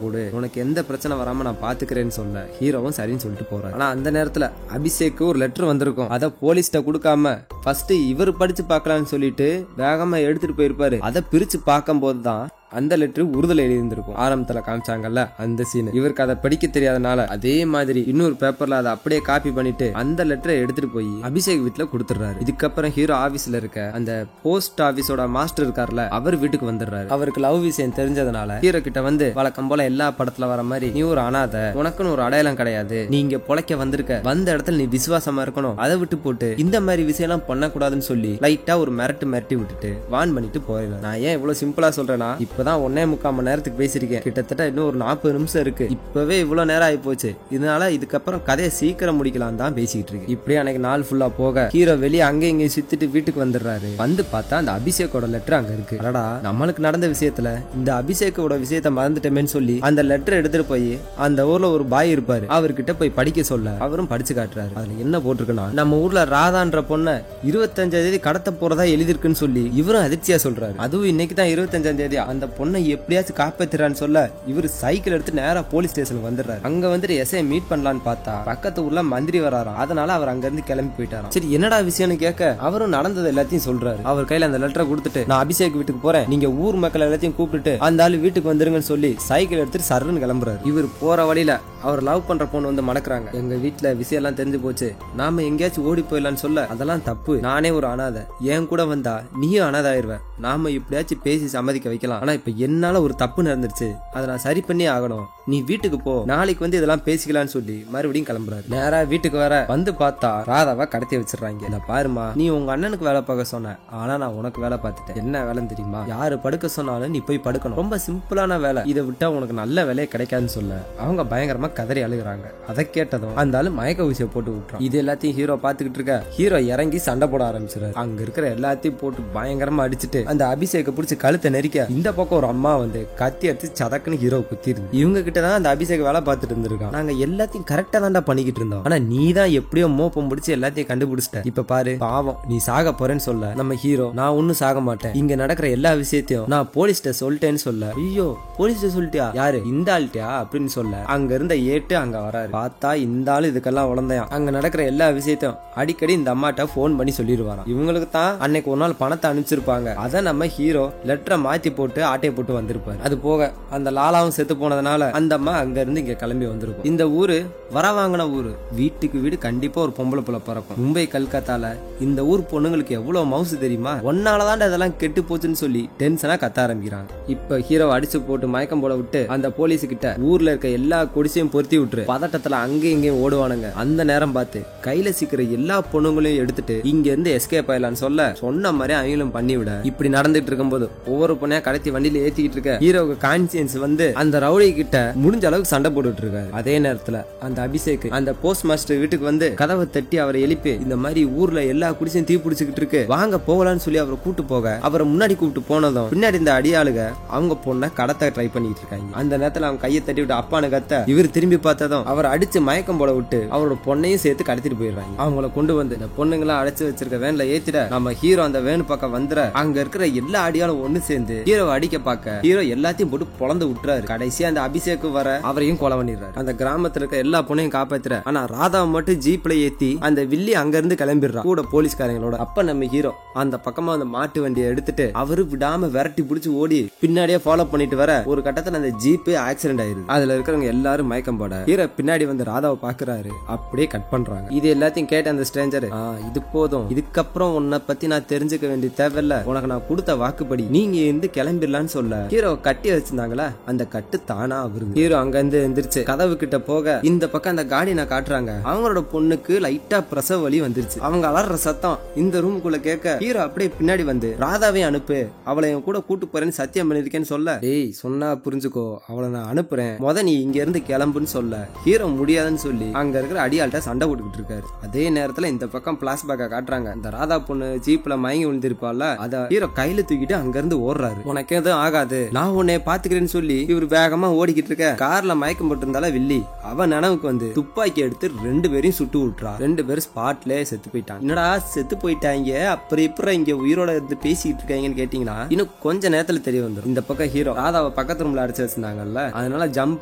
கொடு, உனக்கு எந்த பிரச்சனை வராம நான் பாத்துக்கிறேன்னு சொல்ல ஹீரோவும் சரின்னு சொல்லிட்டு போறாரு. ஆனா அந்த நேரத்துல அபிஷேக்கு ஒரு லெட்டர் வந்திருக்கும், அத போலீஸ்ட கொடுக்காம ஃபர்ஸ்ட் இவர் படிச்சு பாக்கலாம்னு சொல்லிட்டு வேகமா எடுத்துட்டு போயிருப்பாரு. அதை பிரிச்சு பார்க்கும் போதுதான் அந்த லெட்டர் உறுதல் எழுதியிருந்திருக்கும். ஆரம்பத்துல காமிச்சாங்கல்ல அந்த சீன். இவருக்கு அதை படிக்க தெரியாதனால அதே மாதிரி இன்னொரு பேப்பர்ல அதை அப்படியே காப்பி பண்ணிட்டு அந்த லெட்டரை எடுத்துட்டு போய் அபிஷேக் வீட்டுல கொடுத்துறாரு. இதுக்கப்புறம் ஹீரோ ஆபீஸ்ல இருக்க அந்த போஸ்ட் ஆபீஸோட மாஸ்டர் இருக்கார்ல, அவர் வீட்டுக்கு வந்துடுறாரு. அவருக்கு லவ் விஷயம் தெரிஞ்சதுனால ஹீரோ கிட்ட வந்து வழக்கம் போல எல்லா படத்துல வர மாதிரி, நீ ஒரு அனாதை, உனக்குன்னு ஒரு அடையாளம் கிடையாது, நீ இங்க பொழைக்க வந்திருக்க, வந்த இடத்துல நீ விசுவாசமா இருக்கணும், அதை விட்டு போட்டு இந்த மாதிரி விஷயம் எல்லாம் பண்ணக்கூடாதுன்னு சொல்லி லைட்டா ஒரு மிரட்டி விட்டுட்டு வான் பண்ணிட்டு போயிடலாம். நான் ஏன் இவ்வளவு சிம்பிளா சொல்றேன்னா, இப்பதான் 1.25 மணி நேரத்துக்கு பேசிருக்கேன், கிட்டத்தட்ட இன்னும் ஒரு 40 நிமிஷம் இருக்கு, இப்பவே இவ்வளவு நேரம் ஆகி போச்சு. இதனால இதுக்கப்புறம் கதையை சீக்கிரம் முடிக்கலாம் தான் பேசிட்டு இருக்கு. இப்படியே அன்னைக்கு நாள் ஃபுல்லா போக ஹீரோ வெளியே அங்க இங்க சுத்திட்டு வீட்டுக்கு வந்துடுறாரு. வந்து பார்த்தா அந்த அபிஷேக்கோட லெட்டர் அங்க இருக்கு. அடடா, நம்மளுக்கு நடந்த விஷயத்துல இந்த அபிஷேக்கோட விஷயத்த மறந்துட்டேன்னு சொல்லி அந்த லெட்டர் எடுத்துட்டு போய் அந்த ஊர்ல ஒரு பாய் இருப்பாரு, அவர்கிட்ட போய் படிக்க சொல்ல அவரும் படிச்சு காட்டுறாரு. அதுல என்ன போட்டிருக்குன்னா, நம்ம ஊர்ல ராதான்ற பொண்ண 25ஆம் தேதி கடத்த போறதா எழுதிருக்குன்னு சொல்லி இவரும் அதிர்ச்சியா சொல்றாரு. அதுவும் இன்னைக்கு தான் 25ஆம் தேதி, அந்த பொண்ணை எப்படியாச்சும் காப்பாத்துறான்னு சொல்ல இவரு சைக்கிள் எடுத்து நேரா போலீஸ் ஸ்டேஷனுக்கு வந்துடுறாரு. அங்க வந்துட்டு எஸ்ஐ மீட் பண்ணலான்னு பார்த்தா பக்கத்து ஊர்ல மந்திரி வராராம். அதனால அவர் அங்க இருந்து கிளம்பி போயிட்டாராம். சரி என்னடா விஷயம்னு கேட்க அவரும் நடந்தது எல்லாத்தையும் சொல்றாரு. அவர் கையில அந்த லெட்டரை கொடுத்துட்டு, நான் அபிஷேக் வீட்டுக்கு போறேன், நீங்க ஊர் மக்கள் எல்லாத்தையும் கூப்பிட்டுட்டு அந்த ஆளு வீட்டுக்கு வந்துருங்கன்னு சொல்லி சைக்கிள் எடுத்துட்டு சர்ன்னு கிளம்புறாரு. இவர் போற வழியில அவர் லவ் பண்ற பொண்ணு வந்து மடக்குறாங்க. எங்க வீட்டுல விஷயம் எல்லாம் தெரிஞ்சு போச்சு, நாம எங்கேயாச்சும் ஓடி போயிடலான்னு சொல்ல, அதெல்லாம் தப்பு, நானே ஒரு அனாதை, என் கூட வந்தா நீயும் அனாதை ஆயிருவ, நாம இப்படியாச்சும் பேசி சம்மதிக்க வைக்கலாம், ஆனா இப்ப என்னால ஒரு தப்பு நடந்துருச்சு, அதை நான் சரி பண்ணி ஆகணும், நீ வீட்டுக்கு போ, நாளைக்கு வந்து இதெல்லாம் பேசிக்கலாம்னு சொல்லி மறுபடியும் கிளம்புறாரு. நேரா வீட்டுக்கு வர வந்து பார்த்தா ராதாவை கடத்தி வச்சிடறாங்க. என்ன பாருமா, நீ உங்க அண்ணனுக்கு வேலை பார்க்க சொன்ன, ஆனா நான் உனக்கு வேலை பார்த்துட்டேன். என்ன வேலைன்னு தெரியுமா, யாரு படுக்க சொன்னாலும் நீ போய் படுக்கணும், ரொம்ப சிம்பிளான வேலை, இதை விட்டா உனக்கு நல்ல வேலையே கிடைக்காதுன்னு சொல்ல அவங்க பயங்கரமா கதறி அழுகுறாங்க. அதை கேட்டதும் அந்த ஆளு மயக்க ஊசியை போட்டு விட்டுறான். இது எல்லாத்தையும் ஹீரோ பாத்துக்கிட்டு இருக்க ஹீரோ இறங்கி சண்டை போட ஆரம்பிச்சிடாரு. அங்க இருக்கிற எல்லாத்தையும் போட்டு பயங்கரமா அடிச்சுட்டு அந்த அபிஷேக பிடிச்சி கழுத்தை நெரிக்க இந்த பக்கம் ஒரு அம்மா வந்து கத்தி எடுத்து சதக்குன்னு ஹீரோ குத்திருந்து. இவங்க கிட்டதான் அந்த அபிஷேக் வேலை பார்த்துட்டு இருந்திருக்கான். நாங்க எல்லாத்தையும் கரெக்டா தான்டா பண்ணிக்கிட்டு இருந்தோம், ஆனா நீ தான் எப்படியோ மோப்பம் பிடிச்சி எல்லாத்தையும் கண்டுபிடிச்சிட்ட, இப்ப பாரு பாவம் நீ சாக போறேன்னு சொல்ல நம்ம ஹீரோ, நான் ஒன்னும் சாக மாட்டேன், இங்க நடக்கிற எல்லா விஷயத்தையும் நான் போலீஸ்ட சொல்லிட்டேன்னு சொல்ல, ஐயோ போலீஸ்ட சொல்லிட்டியா, யாரு இந்த ஆள்ட்டியா அப்படின்னு சொல்ல, அங்க இருந்த ஏட்டு அங்க வராரு. பார்த்தா இந்த ஆளு இதுக்கெல்லாம் உழந்தையா, அங்க நடக்கிற எல்லா விஷயத்தையும் அடிக்கடி இந்த அம்மாட்ட போன் பண்ணி சொல்லிடுவாராம். இவங்களுக்கு தான் அன்னைக்கு ஒரு நாள் பணத்தை அனுப்பிச்சிருப்பாங்க, அதை நம்ம ஹீரோ லெட்டரை மாத்தி போட்டு ஆட்டையை போட்டு வந்திருப்பாரு. அது போக அந்த லாலாவும் செத்து போனதுனால அந்த அம்மா அங்க இருந்து இங்க கிளம்பி வந்திருக்கும். இந்த ஊரு வர வாங்கின ஊரு, வீட்டுக்கு வீடு கண்டிப்பா ஒரு பொம்பளை புள்ள பிறக்கும். மும்பை கல்கத்தால இந்த ஊர் பொண்ணுங்களுக்கு எவ்வளவு மவுசு தெரியுமா, ஒன்னாலதான் இதெல்லாம் கெட்டு போச்சுன்னு சொல்லி டென்ஷனா கத்த ஆரம்பிக்கிறாங்க. இப்ப ஹீரோ அடிச்சு போட்டு மயக்கம் போட விட்டு அந்த போலீஸ் கிட்ட ஊர்ல இருக்க எல்லா கொடிசையும் பொருத்தி விட்டுரு, பதட்டத்துல அங்க இங்கேயும் ஓடுவானுங்க. அந்த நேரம் பார்த்து கையில சீக்கிர எல்லா பொண்ணுங்களையும் எடுத்துட்டு இங்க இருந்து எஸ்கேப் ஆயிடலான்னு சொல்ல சொன்ன மாதிரி அவங்களும் பண்ணி விட, இப்படி நடந்துட்டு இருக்கும்போது ஒவ்வொரு பொண்ணையா கடத்தி வண்டியில ஏத்திக்கிட்டு இருக்க ஹீரோவுக்கு கான்சியன்ஸ் வந்து அந்த ரவுடி கிட்ட முடிஞ்ச அளவுக்கு சண்டை போட்டுட்டு இருக்காரு. அதே நேரத்துல அந்த அபிஷேக் அந்த போஸ்ட் மாஸ்டர் வீட்டுக்கு வந்து கதவை தட்டி அவரை எழுப்பி, இந்த மாதிரி ஊர்ல எல்லா குடிசையும் தீ பிடிச்சுக்கிட்டு இருக்கு, வாங்க போகலான்னு சொல்லி அவரை கூட்டு போக, அவரை முன்னாடி கூப்பிட்டு போனதும் பின்னாடி இந்த அடியாளுக அவங்க பொண்ணை கடத்த ட்ரை பண்ணிட்டு இருக்காங்க. அந்த நேரத்துல அவங்க கையை தட்டி விட்டு அப்பானு கத்த, இவர் திரும்பி பார்த்ததும் அவர் அடிச்சு மயக்கம் போட விட்டு அவரோட பொண்ணையும் சேர்த்து கடத்திட்டு போயிடுறாங்க. அவங்கள கொண்டு வந்து இந்த பொண்ணுங்களா அடைச்சு வச்சிருக்க வேன்ல ஏத்திட நம்ம ஹீரோ அந்த வேன் பக்கம் வந்துற, அங்க இருக்கிற எல்லா அடியாலும் ஒண்ணு சேர்ந்து ஹீரோவை அடிக்க பார்க்க ஹீரோ எல்லாத்தையும் போட்டு பொழந்து விட்டுறாரு. கடைசியா அந்த அபிஷேக் வர அவரையும் கொலை பண்ணிடுறாரு. அந்த கிராமத்துல இருக்க எல்லா பொண்ணையும் காப்பாத்துற, ஆனா ராதாவை மட்டும் ஜீப்ல ஏத்தி அந்த வில்லி அங்க இருந்து கிளம்பிடுறா கூட போலீஸ்காரங்களோட. அப்ப நம்ம ஹீரோ அந்த பக்கமா அந்த மாட்டு வண்டியை எடுத்துட்டு அவரு விடாம விரட்டி பிடிச்சு ஓடி பின்னாடியே ஃபாலோ பண்ணிட்டு வர, ஒரு கட்டத்துல அந்த ஜீப் ஆக்சிடென்ட் ஆயிருது. அதுல இருக்கிறவங்க எல்லாரும் மயக்கம் போட ஹீரோ பின்னாடி வந்து ராதாவை பாக்குறாரு. அப்படியே கட் பண்றாங்க. இது எல்லாத்தையும் கேட்ட அந்த ஸ்ட்ரேஞ்சர், இது போதும், இதுக்கப்புறம் உன்னை பத்தி நான் தெரிஞ்சுக்க வேண்டிய தேவையில்ல, உனக்கு நான் கொடுத்த வாக்குப்படி நீங்க இருந்து கிளம்பிடலான்னு சொல்ல ஹீரோ கட்டி வச்சிருந்தாங்களா அந்த கட்டு தானா அவரு. ஹீரோ அங்க இருந்து எந்திரிச்சு கதவு கிட்ட போக இந்த பக்கம் அந்த கார்டியனை காட்டுறாங்க. அவங்களோட பொண்ணுக்கு லைட்டா பிரசவ வலி வந்துருச்சு. அவங்க அலற சத்தம் இந்த ரூமுக்குள்ள கேட்க ஹீரோ அப்படியே பின்னாடி வந்து ராதாவே அனுப்பு, அவளை என் கூட கூட்டு போறேன்னு சத்தியம் பண்ணிருக்கேன்னு சொல்ல, டேய் சொன்னா புரிஞ்சுக்கோ, அவளை நான் அனுப்புறேன், நீ இங்க இருந்து கிளம்புன்னு சொல்ல ஹீரோ முடியாதுன்னு சொல்லி அங்க இருக்கிற அடியாள்கிட்ட சண்டை போட்டுக்கிட்டு இருக்காரு. அதே நேரத்துல இந்த பக்கம் பிளாஷ்பேக்கா காட்டுறாங்க. இந்த ராதா பொண்ணு ஜீப்ல மயங்கி விழுந்திருப்பால, அத ஹீரோ கையில தூக்கிட்டு அங்க இருந்து ஓடுறாரு. உனக்கு எதுவும் ஆகாது, நான் உன்னை பாத்துக்கிறேன்னு சொல்லி இவர் வேகமா ஓடிக்கிட்டு இருக்க கார்ல மயக்கம் போட்டிருந்தால வில்லி அவன் நினைவுக்கு வந்து துப்பாக்கி எடுத்து 2 பேரையும் சுட்டு விட்டுறா. 2 பேரும் ஸ்பாட்ல செத்து போயிட்டாங்க. என்னடா செத்து போயிட்டாங்க, அப்புறம் இப்ப இங்க உயிரோட இருந்து பேசிட்டு இருக்காங்கன்னு கேட்டீங்கன்னா இன்னும் கொஞ்ச நேரத்துல தெரிய வந்துடும். இந்த பக்கம் ஹீரோ ராதாவை பக்கத்து ரூம்ல அடிச்சு வச்சிருந்தாங்கல்ல, அதனால ஜம்ப்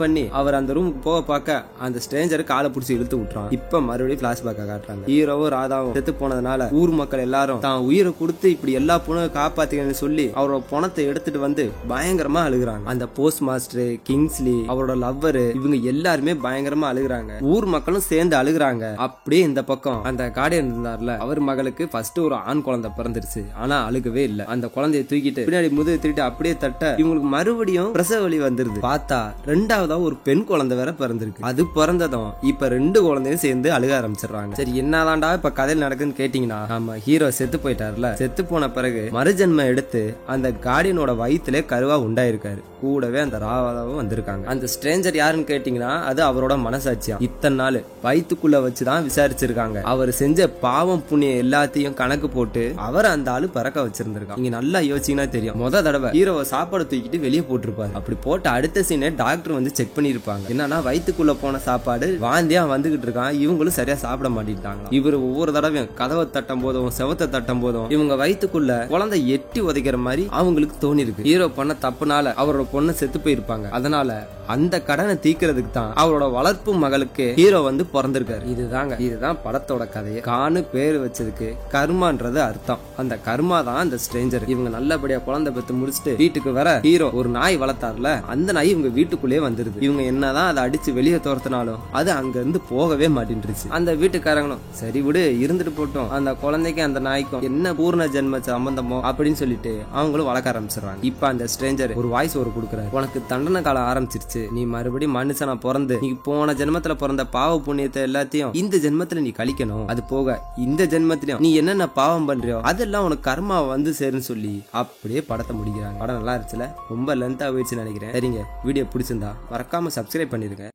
பண்ணி அவர் அந்த ரூமுக்கு போக பார்க்க அந்த ஸ்ட்ரேஞ்சர் காலை பிடிச்சி இழுத்து விட்டுறான். இப்ப மறுபடியும் பிளாஷ்பேக்கை காட்டுறாங்க. ஹீரோவும் ராதாவும் செத்து போனதுனால ஊர் மக்கள் எல்லாரும் தான் உயிரை கொடுத்து இப்படி எல்லா பொண்ணும் காப்பாத்திக்கன்னு சொல்லி அவரோட பணத்தை எடுத்துட்டு வந்து பயங்கரமா அழுகுறாங்க. அந்த போஸ்ட் மாஸ்டர் கிங்ஸ்லி அவரோட லவ்வர் இவங்க எல்லாருமே பயங்கரமா அழுகுறாங்க. ஊர் மக்களும் சேர்ந்து அழுகுறாங்க. அப்படியே இந்த பக்கம் அந்த கார்டியன் இருந்தார்ல, அவர் மகளுக்கு ஃபர்ஸ்ட் ஒரு ஆண் குழந்தை பிறந்துருச்சு. ஆனா அழுகவே இல்ல. அந்த குழந்தைய தூக்கிட்டு பின்னாடி முதுகு திருட்டு அப்படியே தட்ட இவங்களுக்கு மறுபடியும் பிரசவ வலி வந்துருது. பார்த்தா ரெண்டாவதா ஒரு பெண் குழந்தை வேற பிறந்திருக்கு. அது பிறந்ததும் இப்ப 2 குழந்தையும் சேர்ந்து அழுக ஆரம்பிச்சிடறாங்க. சரி என்னதான்டா இப்ப கதையில் நடக்குதுன்னு கேட்டீங்கன்னா, நம்ம ஹீரோ செத்து போயிட்டாருல, செத்து போன பிறகு மறுஜன்மம் எடுத்து அந்த கார்டியனோட வயிற்றுல கருவா உண்டாயிருக்காரு. கூடவே அந்த ராதாவும் வந்திருக்காங்க. அந்த ஸ்ட்ரேஞ்சர் யாருன்னு கேட்டீங்கன்னா அது அவரோட மனசாட்சியா. இத்தனை நாள் வயிற்றுக்குள்ள வச்சுதான் விசாரிச்சிருக்காங்க. அவர் செஞ்ச பாவம் புண்ணியம் எல்லாத்தையும் கணக்கு போட்டு அவர் அந்த ஆளு பறக்க வச்சிருந்திருக்காங்க. நீங்க நல்லா யோசிச்சீங்கன்னா தெரியும். முத தடவை ஹீரோவை சாப்பாடு தூக்கிட்டு வெளியே போட்டிருப்பாரு. அப்படி போட்ட அடுத்த சீனே டாக்டர் வந்து செக் பண்ணிருப்பாங்க. என்னன்னா வயிற்றுக்குள்ள போன சாப்பாடு வாந்தியா வந்துகிட்டு இருக்கான். இவங்களும் சரியா சாப்பிட மாட்டேட்டாங்க. இவர் ஒவ்வொரு தடவையும் கதவை தட்டும் போதும் செவத்தை தட்டும் போதும் இவங்க வயிற்றுக்குள்ள குழந்தை எட்டி உதைக்கிற மாதிரி அவங்களுக்கு தோணி இருக்கு. ஹீரோ பண்ண தப்புனால அவரோட பொண்ணு செத்து போயிருப்பாங்க. அதனால அந்த கடனை தீக்கிறதுக்கு தான் அவரோட வளர்ப்பு மகளுக்கு ஹீரோ வந்து பிறந்திருக்காரு. இதுதான் படத்தோட கதையை. கானு பேரு வச்சதுக்கு கர்மான்றது அர்த்தம். அந்த கர்மா தான் அந்த ஸ்ட்ரேஞ்சர். இவங்க நல்லபடியா குழந்தை பெத்து முடிச்சுட்டு வீட்டுக்கு வர ஹீரோ ஒரு நாய் வளர்த்தாருல, அந்த நாய் இவங்க வீட்டுக்குள்ளே வந்துருது. இவங்க என்னதான் அதை அடிச்சு வெளியே துரத்தினாலும் அது அங்க இருந்து போகவே மாட்டேன்ருச்சு. அந்த வீட்டுக்காரங்களும் சரி விடு இருந்துட்டு போட்டோம், அந்த குழந்தைக்கு அந்த நாய்க்கும் என்ன பூர்ண ஜென்ம சம்பந்தமோ அப்படின்னு சொல்லிட்டு அவங்களும் வளர்க்க ஆரம்பிச்சிடறாங்க. இப்ப அந்த ஸ்ட்ரேஞ்சர் ஒரு வாய்ஸ் ஒரு கொடுக்குறாரு. உனக்கு தண்டனை காலம் ஆரம்பிச்சிருச்சு. நீ மறுபடியும் மனுஷனா பிறந்து நீ போன ஜென்மத்துல பிறந்த பாவ புண்ணியத்தை எல்லாத்தையும் இந்த ஜென்மத்துல நீ கழிக்கணும். அது போக இந்த ஜென்மத்திலும் நீ என்னென்ன பாவம் பண்றியோ அதெல்லாம் உனக்கு கர்மா வந்து சேருன்னு சொல்லி அப்படியே படத்தை முடிக்கிறாங்க. படம் நல்லா இருந்துச்சுல, ரொம்ப லென்த்தா போயிடுச்சுன்னு நினைக்கிறேன். சரிங்க, வீடியோ பிடிச்சிருந்தா மறக்காம சப்ஸ்கிரைப் பண்ணிருங்க.